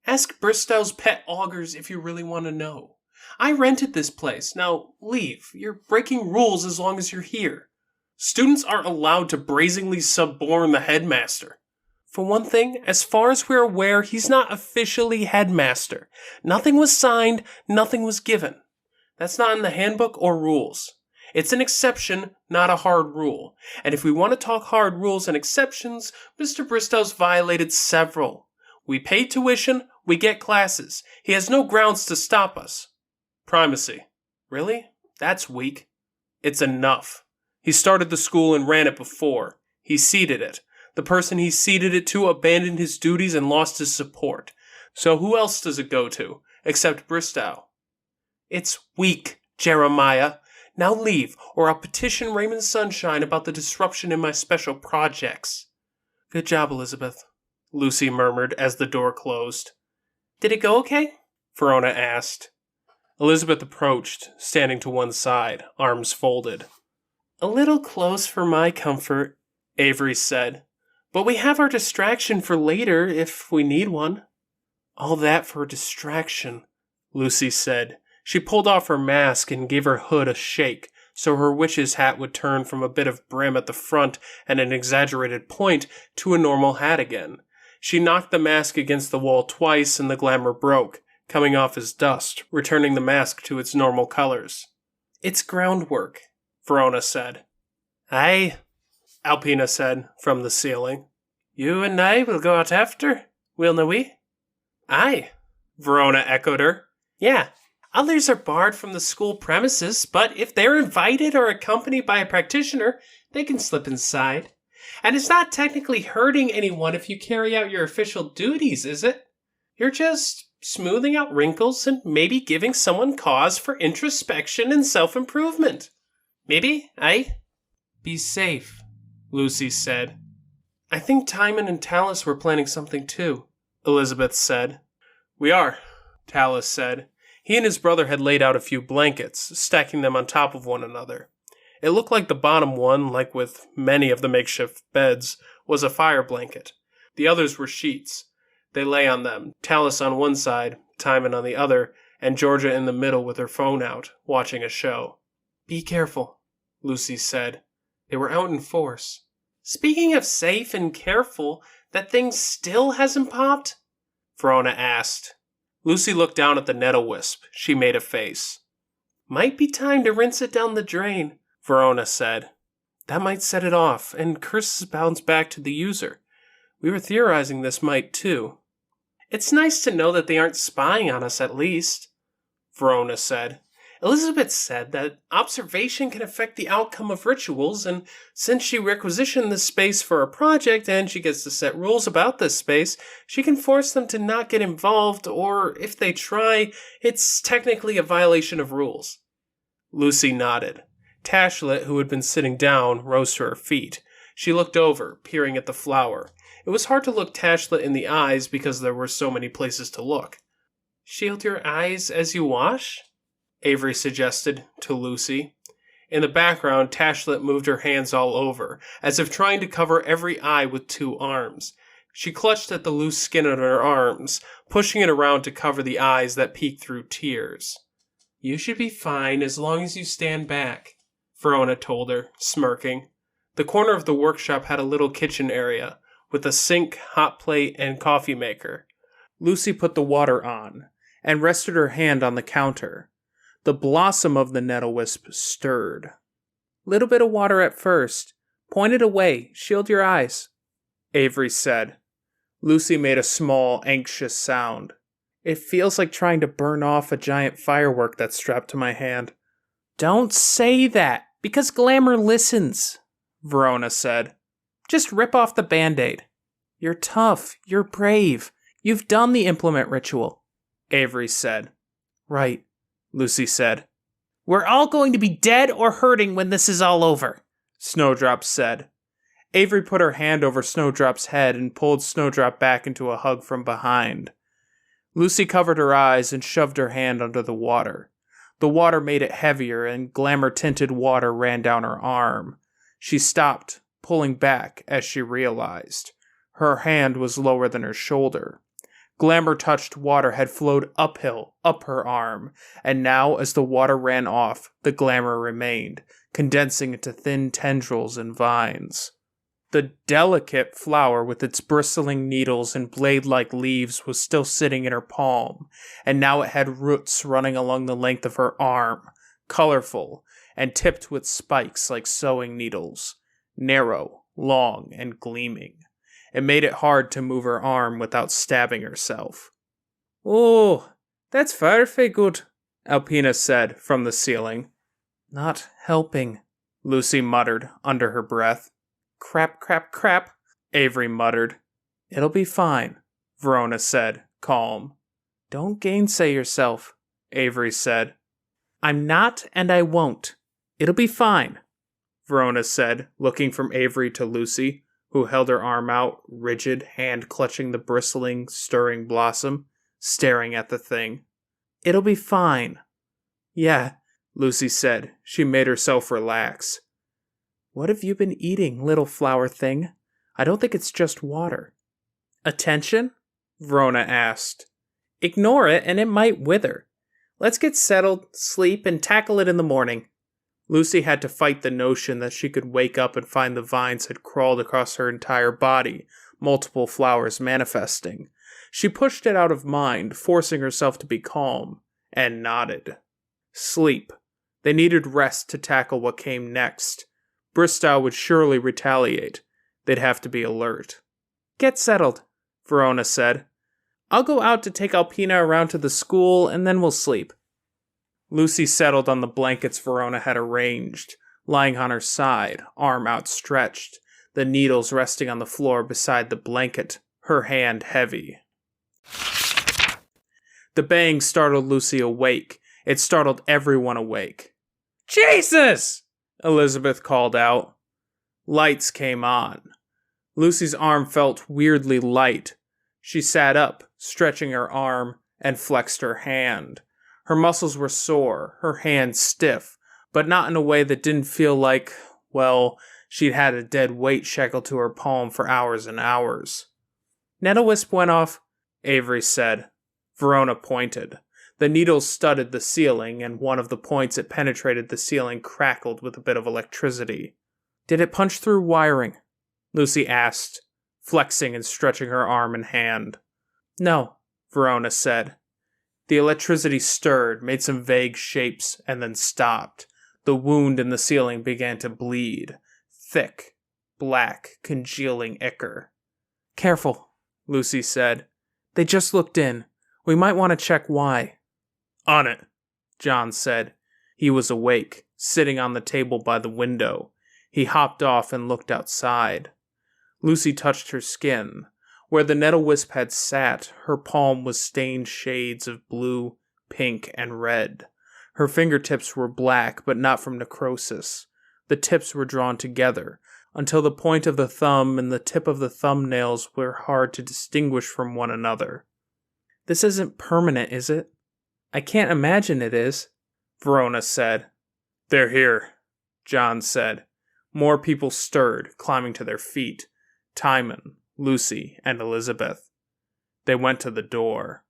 "Ask Bristow's pet augurs if you really want to know. I rented this place. Now leave. You're breaking rules as long as you're here." "Students aren't allowed to brazenly suborn the headmaster." "For one thing, as far as we're aware, he's not officially headmaster. Nothing was signed, nothing was given. That's not in the handbook or rules. It's an exception, not a hard rule. And if we want to talk hard rules and exceptions, Mr. Bristow's violated several. We pay tuition, we get classes. He has no grounds to stop us." "Primacy." "Really? That's weak." "It's enough. He started the school and ran it before. He seeded it. The person he ceded it to abandoned his duties and lost his support. So who else does it go to, except Bristow?" "It's weak, Jeremiah. Now leave, or I'll petition Raymond Sunshine about the disruption in my special projects." "Good job, Elizabeth," Lucy murmured as the door closed. "Did it go okay?" Verona asked. Elizabeth approached, standing to one side, arms folded. "A little close for my comfort," Avery said. "But we have our distraction for later if we need one." All that for distraction, Lucy said. She pulled off her mask and gave her hood a shake, so her witch's hat would turn from a bit of brim at the front and an exaggerated point to a normal hat again. She knocked the mask against the wall twice and the glamour broke, coming off as dust, returning the mask to its normal colors. It's groundwork, Verona said. Aye, Alpina said from the ceiling. You and I will go out after, willna we? Aye, Verona echoed her. Yeah, others are barred from the school premises, but if they're invited or accompanied by a practitioner, they can slip inside. And it's not technically hurting anyone if you carry out your official duties, is it? You're just smoothing out wrinkles and maybe giving someone cause for introspection and self-improvement. Maybe, aye? Be safe, Lucy said. I think Timon and Talus were planning something too, Elizabeth said. We are, Talus said. He and his brother had laid out a few blankets, stacking them on top of one another. It looked like the bottom one, like with many of the makeshift beds, was a fire blanket. The others were sheets. They lay on them, Talus on one side, Timon on the other, and Georgia in the middle with her phone out, watching a show. Be careful, Lucy said. They were out in force. Speaking of safe and careful, that thing still hasn't popped? Verona asked. Lucy looked down at the nettle wisp. She made a face. Might be time to rinse it down the drain, Verona said. That might set it off, and curses bounce back to the user. We were theorizing this might too. It's nice to know that they aren't spying on us at least, Verona said. Elizabeth said that observation can affect the outcome of rituals, and since she requisitioned this space for a project and she gets to set rules about this space, she can force them to not get involved, or if they try, it's technically a violation of rules. Lucy nodded. Tashlet, who had been sitting down, rose to her feet. She looked over, peering at the flower. It was hard to look Tashlet in the eyes because there were so many places to look. Shield your eyes as you wash? Avery suggested to Lucy. In the background, Tashlet moved her hands all over, as if trying to cover every eye with two arms. She clutched at the loose skin on her arms, pushing it around to cover the eyes that peeked through tears. You should be fine as long as you stand back, Verona told her, smirking. The corner of the workshop had a little kitchen area, with a sink, hot plate, and coffee maker. Lucy put the water on, and rested her hand on the counter. The blossom of the nettle-wisp stirred. Little bit of water at first. Point it away. Shield your eyes, Avery said. Lucy made a small, anxious sound. It feels like trying to burn off a giant firework that's strapped to my hand. Don't say that, because Glamour listens, Verona said. Just rip off the Band-Aid. You're tough. You're brave. You've done the implement ritual, Avery said. Right, Lucy said. We're all going to be dead or hurting when this is all over, Snowdrop said. Avery put her hand over Snowdrop's head and pulled Snowdrop back into a hug from behind. Lucy covered her eyes and shoved her hand under the water. The water made it heavier, and glamour-tinted water ran down her arm. She stopped, pulling back as she realized. Her hand was lower than her shoulder. Glamour-touched water had flowed uphill, up her arm, and now as the water ran off, the glamour remained, condensing into thin tendrils and vines. The delicate flower with its bristling needles and blade-like leaves was still sitting in her palm, and now it had roots running along the length of her arm, colorful, and tipped with spikes like sewing needles, narrow, long, and gleaming. It made it hard to move her arm without stabbing herself. Oh, that's very good, Alpina said from the ceiling. Not helping, Lucy muttered under her breath. Crap, crap, crap, Avery muttered. It'll be fine, Verona said, calm. Don't gainsay yourself, Avery said. I'm not and I won't. It'll be fine, Verona said, looking from Avery to Lucy, who held her arm out, rigid, hand clutching the bristling, stirring blossom, staring at the thing. It'll be fine. Yeah, Lucy said. She made herself relax. What have you been eating, little flower thing? I don't think it's just water. Attention? Verona asked. Ignore it and it might wither. Let's get settled, sleep, and tackle it in the morning. Lucy had to fight the notion that she could wake up and find the vines had crawled across her entire body, multiple flowers manifesting. She pushed it out of mind, forcing herself to be calm, and nodded. Sleep. They needed rest to tackle what came next. Bristow would surely retaliate. They'd have to be alert. Get settled, Verona said. I'll go out to take Alpina around to the school, and then we'll sleep. Lucy settled on the blankets Verona had arranged, lying on her side, arm outstretched, the needles resting on the floor beside the blanket, her hand heavy. The bang startled Lucy awake. It startled everyone awake. Jesus! Elizabeth called out. Lights came on. Lucy's arm felt weirdly light. She sat up, stretching her arm, and flexed her hand. Her muscles were sore, her hand stiff, but not in a way that didn't feel like, well, she'd had a dead weight shackled to her palm for hours and hours. Nettle-wisp went off, Avery said. Verona pointed. The needles studded the ceiling, and one of the points it penetrated the ceiling crackled with a bit of electricity. Did it punch through wiring? Lucy asked, flexing and stretching her arm and hand. No, Verona said. The electricity stirred, made some vague shapes, and then stopped. The wound in the ceiling began to bleed. Thick, black, congealing ichor. Careful, Lucy said. They just looked in. We might want to check why. On it, John said. He was awake, sitting on the table by the window. He hopped off and looked outside. Lucy touched her skin. Where the nettle-wisp had sat, her palm was stained shades of blue, pink, and red. Her fingertips were black, but not from necrosis. The tips were drawn together, until the point of the thumb and the tip of the thumbnails were hard to distinguish from one another. This isn't permanent, is it? I can't imagine it is, Verona said. They're here, John said. More people stirred, climbing to their feet. Timon, Lucy, and Elizabeth. They went to the door.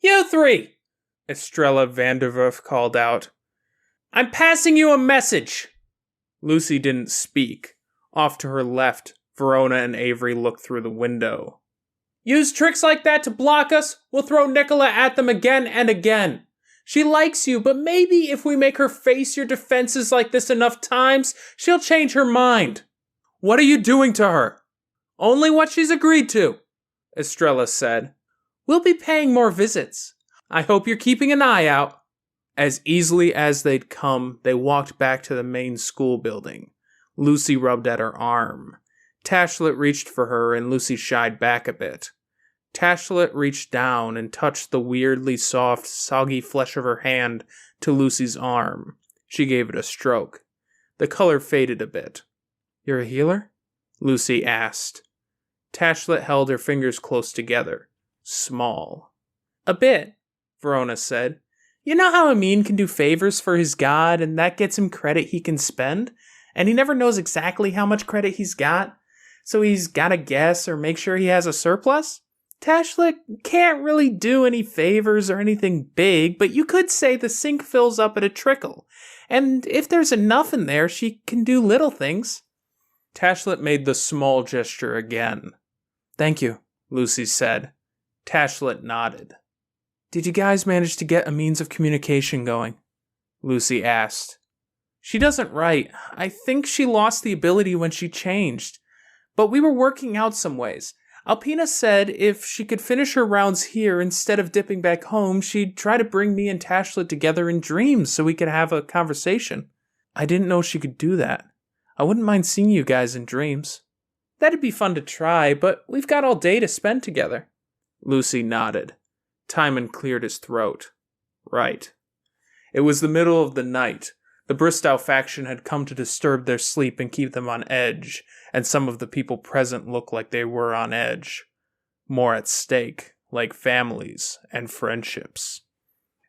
You three! Estrella Vanderwerf called out. I'm passing you a message! Lucy didn't speak. Off to her left, Verona and Avery looked through the window. Use tricks like that to block us, we'll throw Nicola at them again and again. She likes you, but maybe if we make her face your defenses like this enough times, she'll change her mind. What are you doing to her? Only what she's agreed to, Estrella said. We'll be paying more visits. I hope you're keeping an eye out. As easily as they'd come, they walked back to the main school building. Lucy rubbed at her arm. Tashlet reached for her, and Lucy shied back a bit. Tashlet reached down and touched the weirdly soft, soggy flesh of her hand to Lucy's arm. She gave it a stroke. The color faded a bit. You're a healer? Lucy asked. Tashlet held her fingers close together. Small. A bit, Verona said. You know how Amin can do favors for his god, and that gets him credit he can spend? And he never knows exactly how much credit he's got, so he's gotta guess or make sure he has a surplus? Tashlet can't really do any favors or anything big, but you could say the sink fills up at a trickle, and if there's enough in there, she can do little things. Tashlet made the small gesture again. Thank you, Lucy said. Tashlet nodded. Did you guys manage to get a means of communication going? Lucy asked. She doesn't write. I think she lost the ability when she changed. But we were working out some ways. Alpina said if she could finish her rounds here instead of dipping back home, she'd try to bring me and Tashlet together in dreams so we could have a conversation. I didn't know she could do that. I wouldn't mind seeing you guys in dreams. That'd be fun to try, but we've got all day to spend together. Lucy nodded. Timon cleared his throat. Right. It was the middle of the night. The Bristow faction had come to disturb their sleep and keep them on edge, and some of the people present looked like they were on edge. More at stake, like families and friendships.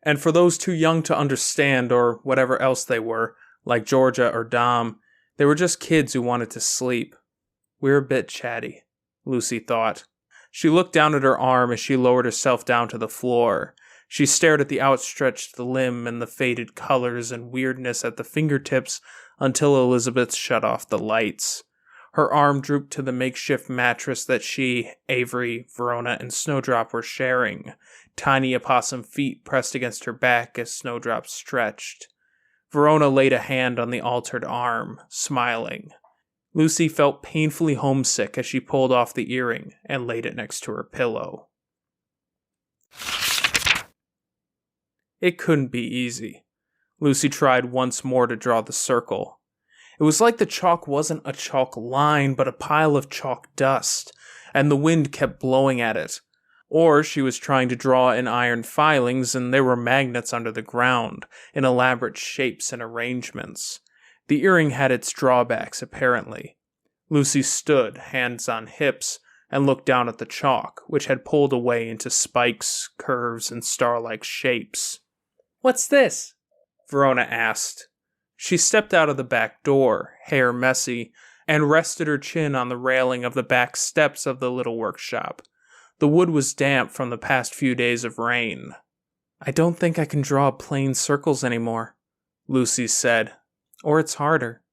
And for those too young to understand, or whatever else they were, like Georgia or Dom, they were just kids who wanted to sleep. We're a bit chatty, Lucy thought. She looked down at her arm as she lowered herself down to the floor. She stared at the outstretched limb and the faded colors and weirdness at the fingertips until Elizabeth shut off the lights. Her arm drooped to the makeshift mattress that she, Avery, Verona, and Snowdrop were sharing. Tiny opossum feet pressed against her back as Snowdrop stretched. Verona laid a hand on the altered arm, smiling. Lucy felt painfully homesick as she pulled off the earring and laid it next to her pillow. It couldn't be easy. Lucy tried once more to draw the circle. It was like the chalk wasn't a chalk line, but a pile of chalk dust, and the wind kept blowing at it. Or she was trying to draw in iron filings, and there were magnets under the ground, in elaborate shapes and arrangements. The earring had its drawbacks, apparently. Lucy stood, hands on hips, and looked down at the chalk, which had pulled away into spikes, curves, and star-like shapes. "What's this?" Verona asked. She stepped out of the back door, hair messy, and rested her chin on the railing of the back steps of the little workshop. The wood was damp from the past few days of rain. "I don't think I can draw plain circles anymore," Lucy said. "Or it's harder."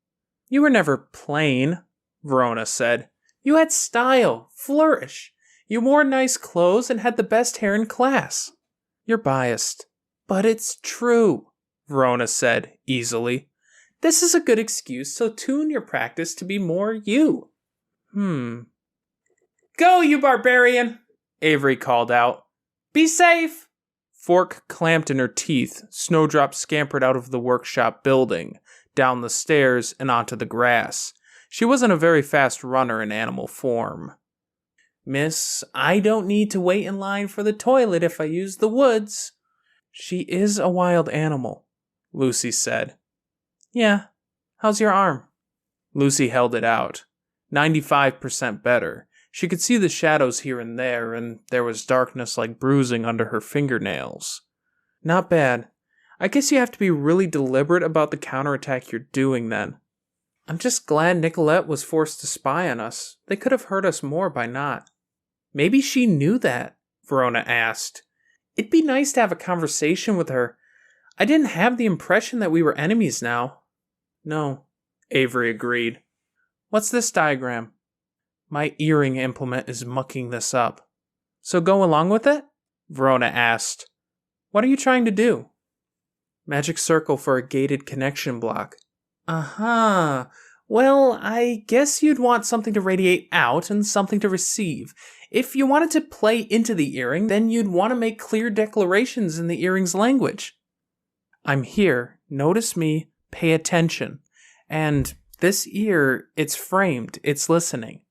"You were never plain," Verona said. "You had style, flourish. You wore nice clothes and had the best hair in class." "You're biased." "But it's true," Verona said, easily. "This is a good excuse, so tune your practice to be more you." "Go, you barbarian!" Avery called out. "Be safe!" Fork clamped in her teeth, Snowdrop scampered out of the workshop building, down the stairs, and onto the grass. She wasn't a very fast runner in animal form. "Miss, I don't need to wait in line for the toilet if I use the woods." "She is a wild animal," Lucy said. "Yeah. How's your arm?" Lucy held it out. 95% better. She could see the shadows here and there, there was darkness like bruising under her fingernails. "Not bad. I guess you have to be really deliberate about the counterattack you're doing then. I'm just glad Nicolette was forced to spy on us. They could have hurt us more by not." "Maybe she knew that," Verona asked. "It'd be nice to have a conversation with her. I didn't have the impression that we were enemies now." "No," Avery agreed. "What's this diagram?" "My earring implement is mucking this up." "So go along with it?" Verona asked. "What are you trying to do?" "Magic circle for a gated connection block." "Uh-huh. Well, I guess you'd want something to radiate out and something to receive. If you wanted to play into the earring, then you'd want to make clear declarations in the earring's language. I'm here. Notice me. Pay attention. And this ear, it's framed. It's listening."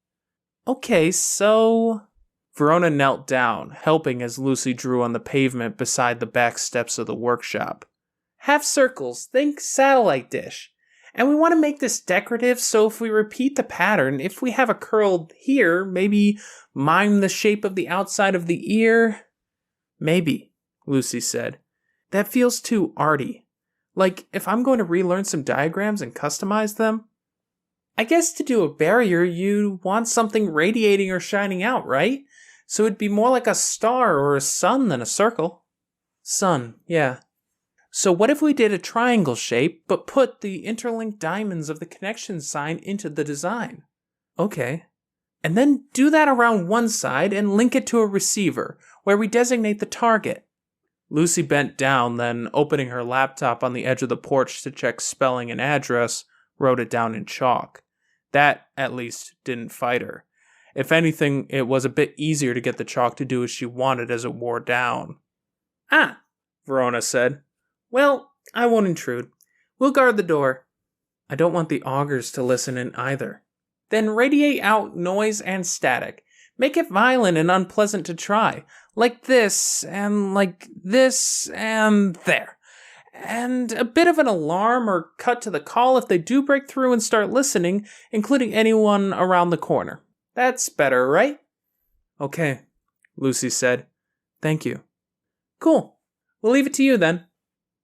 "Okay, so..." Verona knelt down, helping as Lucy drew on the pavement beside the back steps of the workshop. "Half circles. Think satellite dish. And we want to make this decorative, so if we repeat the pattern, if we have a curled here, maybe mime the shape of the outside of the ear." "Maybe," Lucy said. "That feels too arty. Like, if I'm going to relearn some diagrams and customize them." "I guess to do a barrier, you want something radiating or shining out, right? So it'd be more like a star or a sun than a circle." "Sun, yeah. So what if we did a triangle shape, but put the interlinked diamonds of the connection sign into the design?" "Okay. And then do that around one side and link it to a receiver, where we designate the target." Lucy bent down, then, opening her laptop on the edge of the porch to check spelling and address, wrote it down in chalk. That, at least, didn't fight her. If anything, it was a bit easier to get the chalk to do as she wanted as it wore down. "Ah," Verona said. "Well, I won't intrude. We'll guard the door." "I don't want the augurs to listen in either." "Then radiate out noise and static. Make it violent and unpleasant to try. Like this, and there. And a bit of an alarm or cut to the call if they do break through and start listening, including anyone around the corner. That's better, right?" "Okay," Lucy said. "Thank you." "Cool. We'll leave it to you then."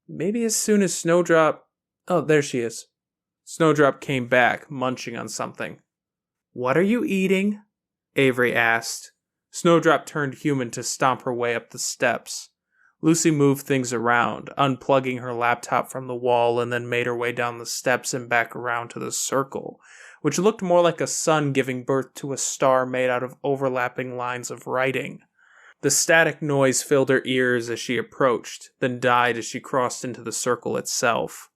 Maybe as soon as Snowdrop... Oh, there she is. Snowdrop came back, munching on something. "What are you eating?" Avery asked. Snowdrop turned human to stomp her way up the steps. Lucy moved things around, unplugging her laptop from the wall, and then made her way down the steps and back around to the circle, which looked more like a sun giving birth to a star made out of overlapping lines of writing. The static noise filled her ears as she approached, then died as she crossed into the circle itself.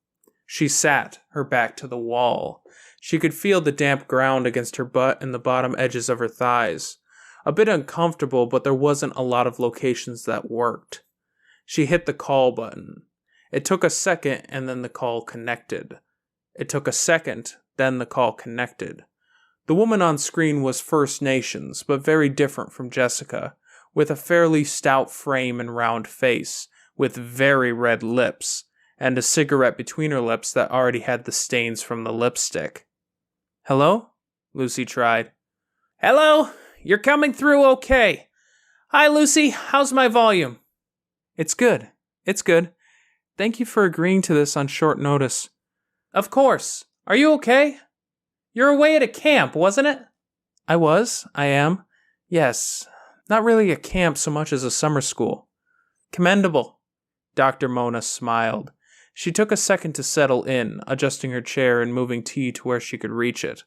She sat, her back to the wall. She could feel the damp ground against her butt and the bottom edges of her thighs. A bit uncomfortable, but there wasn't a lot of locations that worked. She hit the call button. It took a second, and then the call connected. It took a second, then the call connected. The woman on screen was First Nations, but very different from Jessica, with a fairly stout frame and round face, with very red lips, and a cigarette between her lips that already had the stains from the lipstick. "Hello?" Lucy tried. "Hello? You're coming through okay. Hi, Lucy. How's my volume?" It's good. It's good. Thank you for agreeing to this on short notice." "Of course. Are you okay? You're away at a camp, wasn't it?" I am. Yes. Not really a camp so much as a summer school." "Commendable." Dr. Mona smiled. She took a second to settle in, adjusting her chair and moving tea to where she could reach it.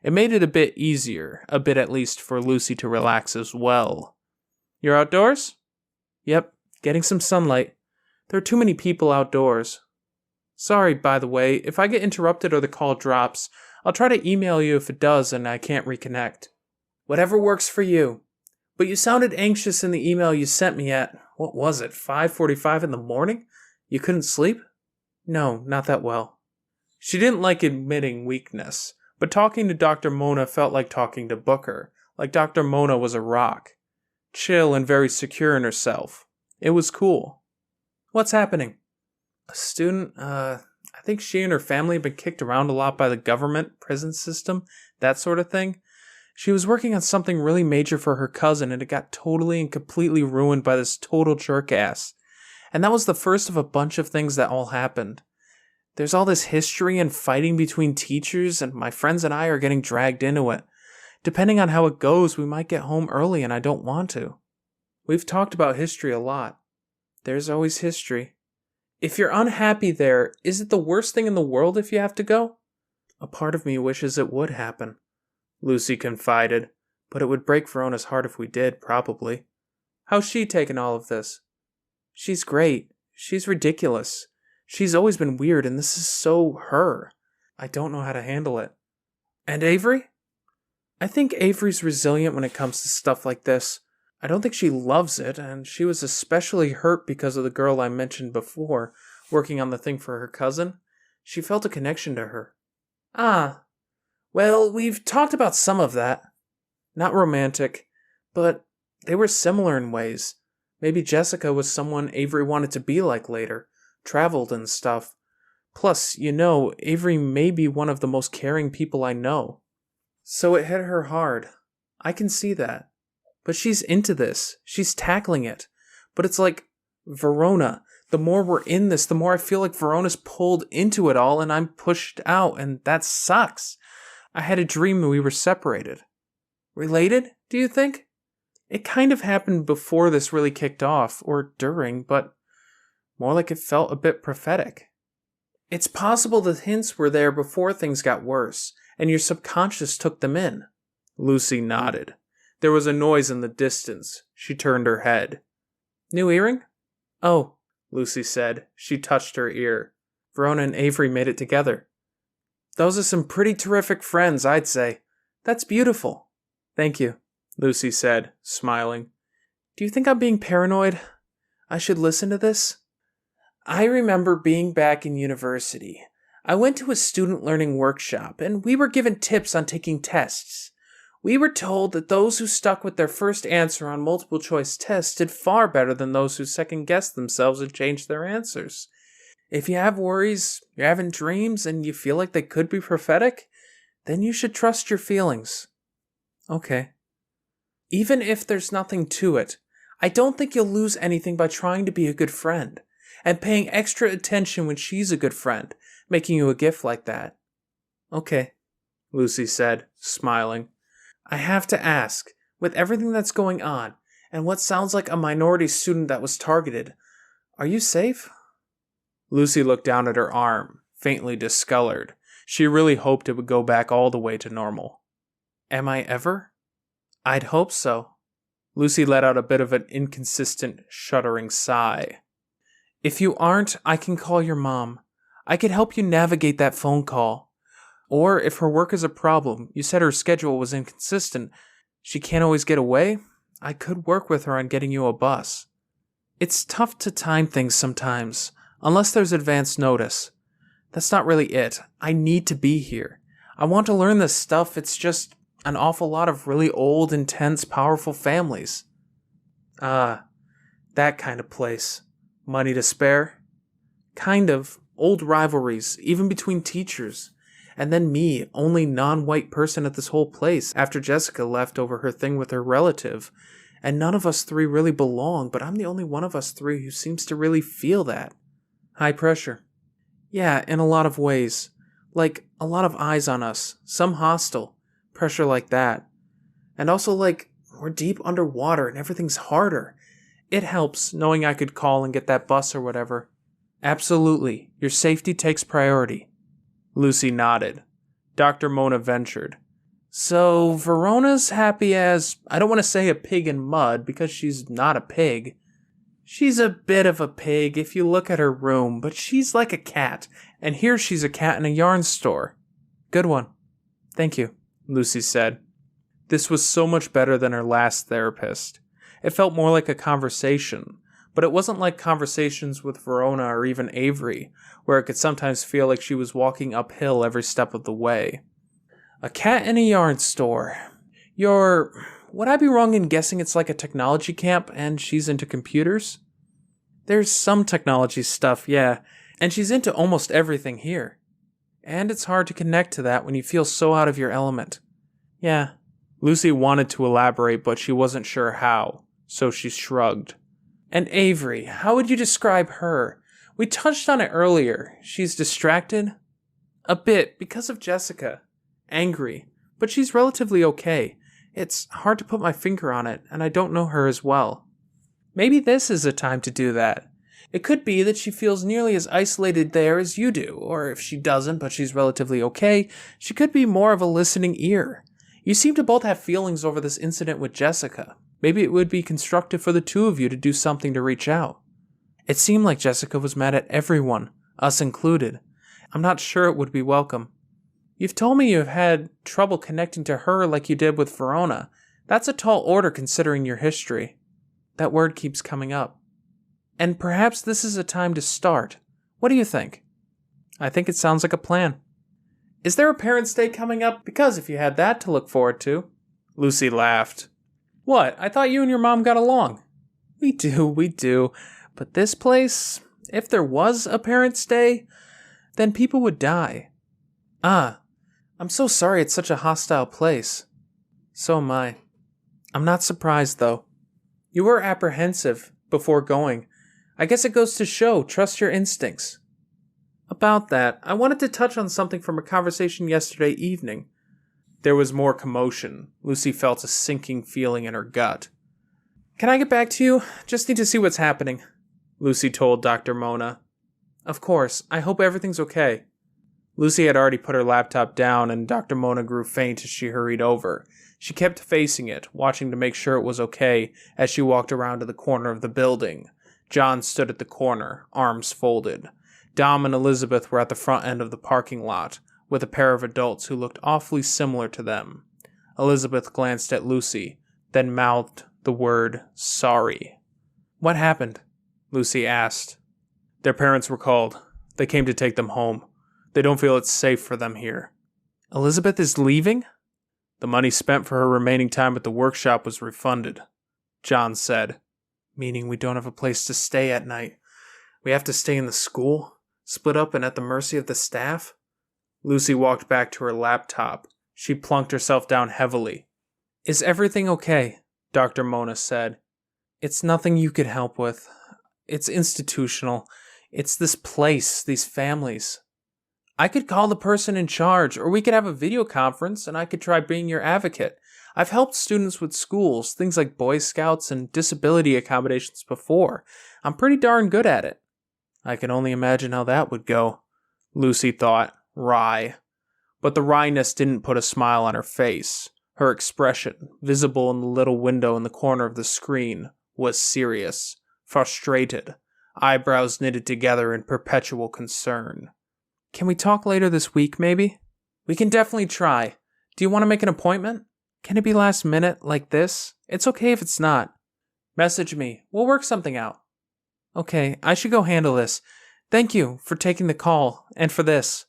It made it a bit easier, a bit at least for Lucy to relax as well. "You're outdoors?" "Yep. Getting some sunlight. There are too many people outdoors." "Sorry, by the way, if I get interrupted or the call drops, I'll try to email you if it does and I can't reconnect." "Whatever works for you. But you sounded anxious in the email you sent me at, what was it, 5:45 in the morning? You couldn't sleep?" "No, not that well." She didn't like admitting weakness, but talking to Dr. Mona felt like talking to Booker, like Dr. Mona was a rock. Chill and very secure in herself. It was cool. "What's happening?" "A student, I think she and her family have been kicked around a lot by the government, prison system, that sort of thing. She was working on something really major for her cousin and it got totally and completely ruined by this total jerk-ass. And that was the first of a bunch of things that all happened. There's all this history and fighting between teachers and my friends and I are getting dragged into it. Depending on how it goes, we might get home early and I don't want to." "We've talked about history a lot. There's always history. If you're unhappy there, is it the worst thing in the world if you have to go?" "A part of me wishes it would happen," Lucy confided, "but it would break Verona's heart if we did, probably." "How's she taking all of this?" "She's great. She's ridiculous. She's always been weird, and this is so her. I don't know how to handle it." "And Avery?" "I think Avery's resilient when it comes to stuff like this. I don't think she loves it, and she was especially hurt because of the girl I mentioned before, working on the thing for her cousin. She felt a connection to her." "Ah. Well, we've talked about some of that. Not romantic, but they were similar in ways. Maybe Jessica was someone Avery wanted to be like later, traveled and stuff. Plus, Avery may be one of the most caring people I know. So it hit her hard. I can see that. But she's into this. She's tackling it. But it's like, Verona, the more we're in this, the more I feel like Verona's pulled into it all and I'm pushed out, and that sucks. I had a dream we were separated." "Related, do you think?" "It kind of happened before this really kicked off, or during, but more like it felt a bit prophetic." "It's possible the hints were there before things got worse, and your subconscious took them in." Lucy nodded. There was a noise in the distance. She turned her head. "New earring?" "Oh," Lucy said. She touched her ear. "Verona and Avery made it together." "Those are some pretty terrific friends, I'd say. That's beautiful." "Thank you," Lucy said, smiling. "Do you think I'm being paranoid? I should listen to this?" "I remember being back in university. I went to a student learning workshop, and we were given tips on taking tests. We were told that those who stuck with their first answer on multiple choice tests did far better than those who second-guessed themselves and changed their answers. If you have worries, you're having dreams, and you feel like they could be prophetic, then you should trust your feelings." "Okay." "Even if there's nothing to it, I don't think you'll lose anything by trying to be a good friend, and paying extra attention when she's a good friend, making you a gift like that." "Okay," Lucy said, smiling. "I have to ask, With everything that's going on, and what sounds like a minority student that was targeted, are you safe? Lucy looked down at her arm, faintly discolored. She really hoped it would go back all the way to normal. Am I ever? I'd hope so. Lucy let out a bit of an inconsistent, shuddering sigh. If you aren't, I can call your mom. I could help you navigate that phone call. Or if her work is a problem, you said her schedule was inconsistent, she can't always get away, I could work with her on getting you a bus. It's tough to time things sometimes, unless there's advance notice. That's not really it. I need to be here. I want to learn this stuff. It's just an awful lot of really old, intense, powerful families. Ah, that kind of place. Money to spare? Kind of. Old rivalries, even between teachers. And then me, only non-white person at this whole place, after Jessica left over her thing with her relative. And none of us three really belong, but I'm the only one of us three who seems to really feel that. High pressure. Yeah, in a lot of ways. Like, a lot of eyes on us. Some hostile. Pressure like that. And also, like, we're deep underwater and everything's harder. It helps, knowing I could call and get that bus or whatever. Absolutely. Your safety takes priority. Lucy nodded. Dr. Mona ventured. So, Verona's happy as, I don't want to say a pig in mud, because she's not a pig. She's a bit of a pig if you look at her room, but she's like a cat, and here she's a cat in a yarn store. Good one. Thank you, Lucy said. This was so much better than her last therapist. It felt more like a conversation, but it wasn't like conversations with Verona or even Avery, where it could sometimes feel like she was walking uphill every step of the way. A cat in a yarn store. Would I be wrong in guessing it's like a technology camp and she's into computers? There's some technology stuff, yeah, and she's into almost everything here. And it's hard to connect to that when you feel so out of your element. Yeah. Lucy wanted to elaborate, but she wasn't sure how, so she shrugged. And Avery, how would you describe her? We touched on it earlier. She's distracted? A bit, because of Jessica. Angry, but she's relatively okay. It's hard to put my finger on it, and I don't know her as well. Maybe this is a time to do that. It could be that she feels nearly as isolated there as you do, or if she doesn't, but she's relatively okay, she could be more of a listening ear. You seem to both have feelings over this incident with Jessica. Maybe it would be constructive for the two of you to do something to reach out. It seemed like Jessica was mad at everyone, us included. I'm not sure it would be welcome. You've told me you've had trouble connecting to her like you did with Verona. That's a tall order considering your history. That word keeps coming up. And perhaps this is a time to start. What do you think? I think it sounds like a plan. Is there a Parents' Day coming up? Because if you had that to look forward to. Lucy laughed. What? I thought you and your mom got along. We do. But this place, if there was a Parents' Day, then people would die. I'm so sorry it's such a hostile place. So am I. I'm not surprised, though. You were apprehensive before going. I guess it goes to show, trust your instincts. About that, I wanted to touch on something from a conversation yesterday evening. There was more commotion. Lucy felt a sinking feeling in her gut. Can I get back to you? Just need to see what's happening, Lucy told Dr. Mona. Of course. I hope everything's okay. Lucy had already put her laptop down, and Dr. Mona grew faint as she hurried over. She kept facing it, watching to make sure it was okay as she walked around to the corner of the building. John stood at the corner, arms folded. Dom and Elizabeth were at the front end of the parking lot, with a pair of adults who looked awfully similar to them. Elizabeth glanced at Lucy, then mouthed the word, sorry. What happened? Lucy asked. Their parents were called. They came to take them home. They don't feel it's safe for them here. Elizabeth is leaving? The money spent for her remaining time at the workshop was refunded, John said. Meaning we don't have a place to stay at night. We have to stay in the school? Split up and at the mercy of the staff? Lucy walked back to her laptop. She plunked herself down heavily. Is everything okay? Dr. Mona said. It's nothing you could help with. It's institutional. It's this place, these families. I could call the person in charge, or we could have a video conference and I could try being your advocate. I've helped students with schools, things like Boy Scouts and disability accommodations before. I'm pretty darn good at it. I can only imagine how that would go, Lucy thought, wry. But the wryness didn't put a smile on her face. Her expression, visible in the little window in the corner of the screen, was serious, frustrated, eyebrows knitted together in perpetual concern. Can we talk later this week, maybe? We can definitely try. Do you want to make an appointment? Can it be last minute, like this? It's okay if it's not. Message me. We'll work something out. Okay, I should go handle this. Thank you for taking the call, and for this.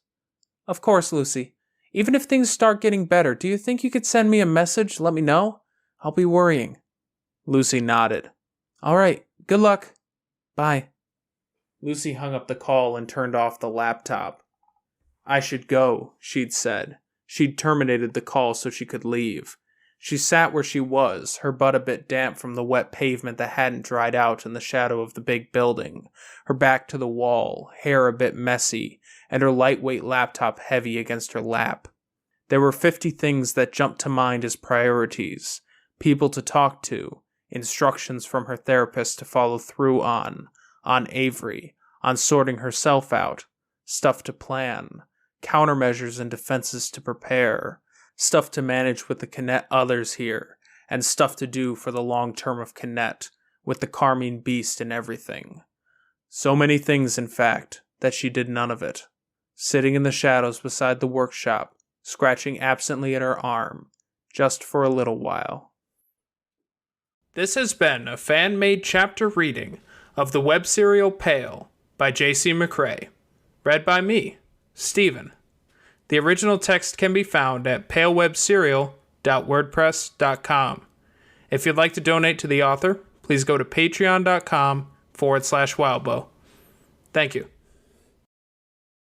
Of course, Lucy. Even if things start getting better, do you think you could send me a message, let me know? I'll be worrying. Lucy nodded. All right, good luck. Bye. Lucy hung up the call and turned off the laptop. I should go, she'd said. She'd terminated the call so she could leave. She sat where she was, her butt a bit damp from the wet pavement that hadn't dried out in the shadow of the big building, her back to the wall, hair a bit messy, and her lightweight laptop heavy against her lap. There were 50 things that jumped to mind as priorities, people to talk to, instructions from her therapist to follow through on Avery, on sorting herself out, stuff to plan, countermeasures and defenses to prepare, stuff to manage with the Kinet others here, and stuff to do for the long term of Kinet, with the Carmine beast and everything. So many things, in fact, that she did none of it. Sitting in the shadows beside the workshop, scratching absently at her arm, just for a little while. This has been a fan-made chapter reading of the web serial Pale by J.C. McCrae, read by me, Stephen. The original text can be found at palewebserial.wordpress.com. If you'd like to donate to the author, please go to patreon.com/Wildbow. Thank you.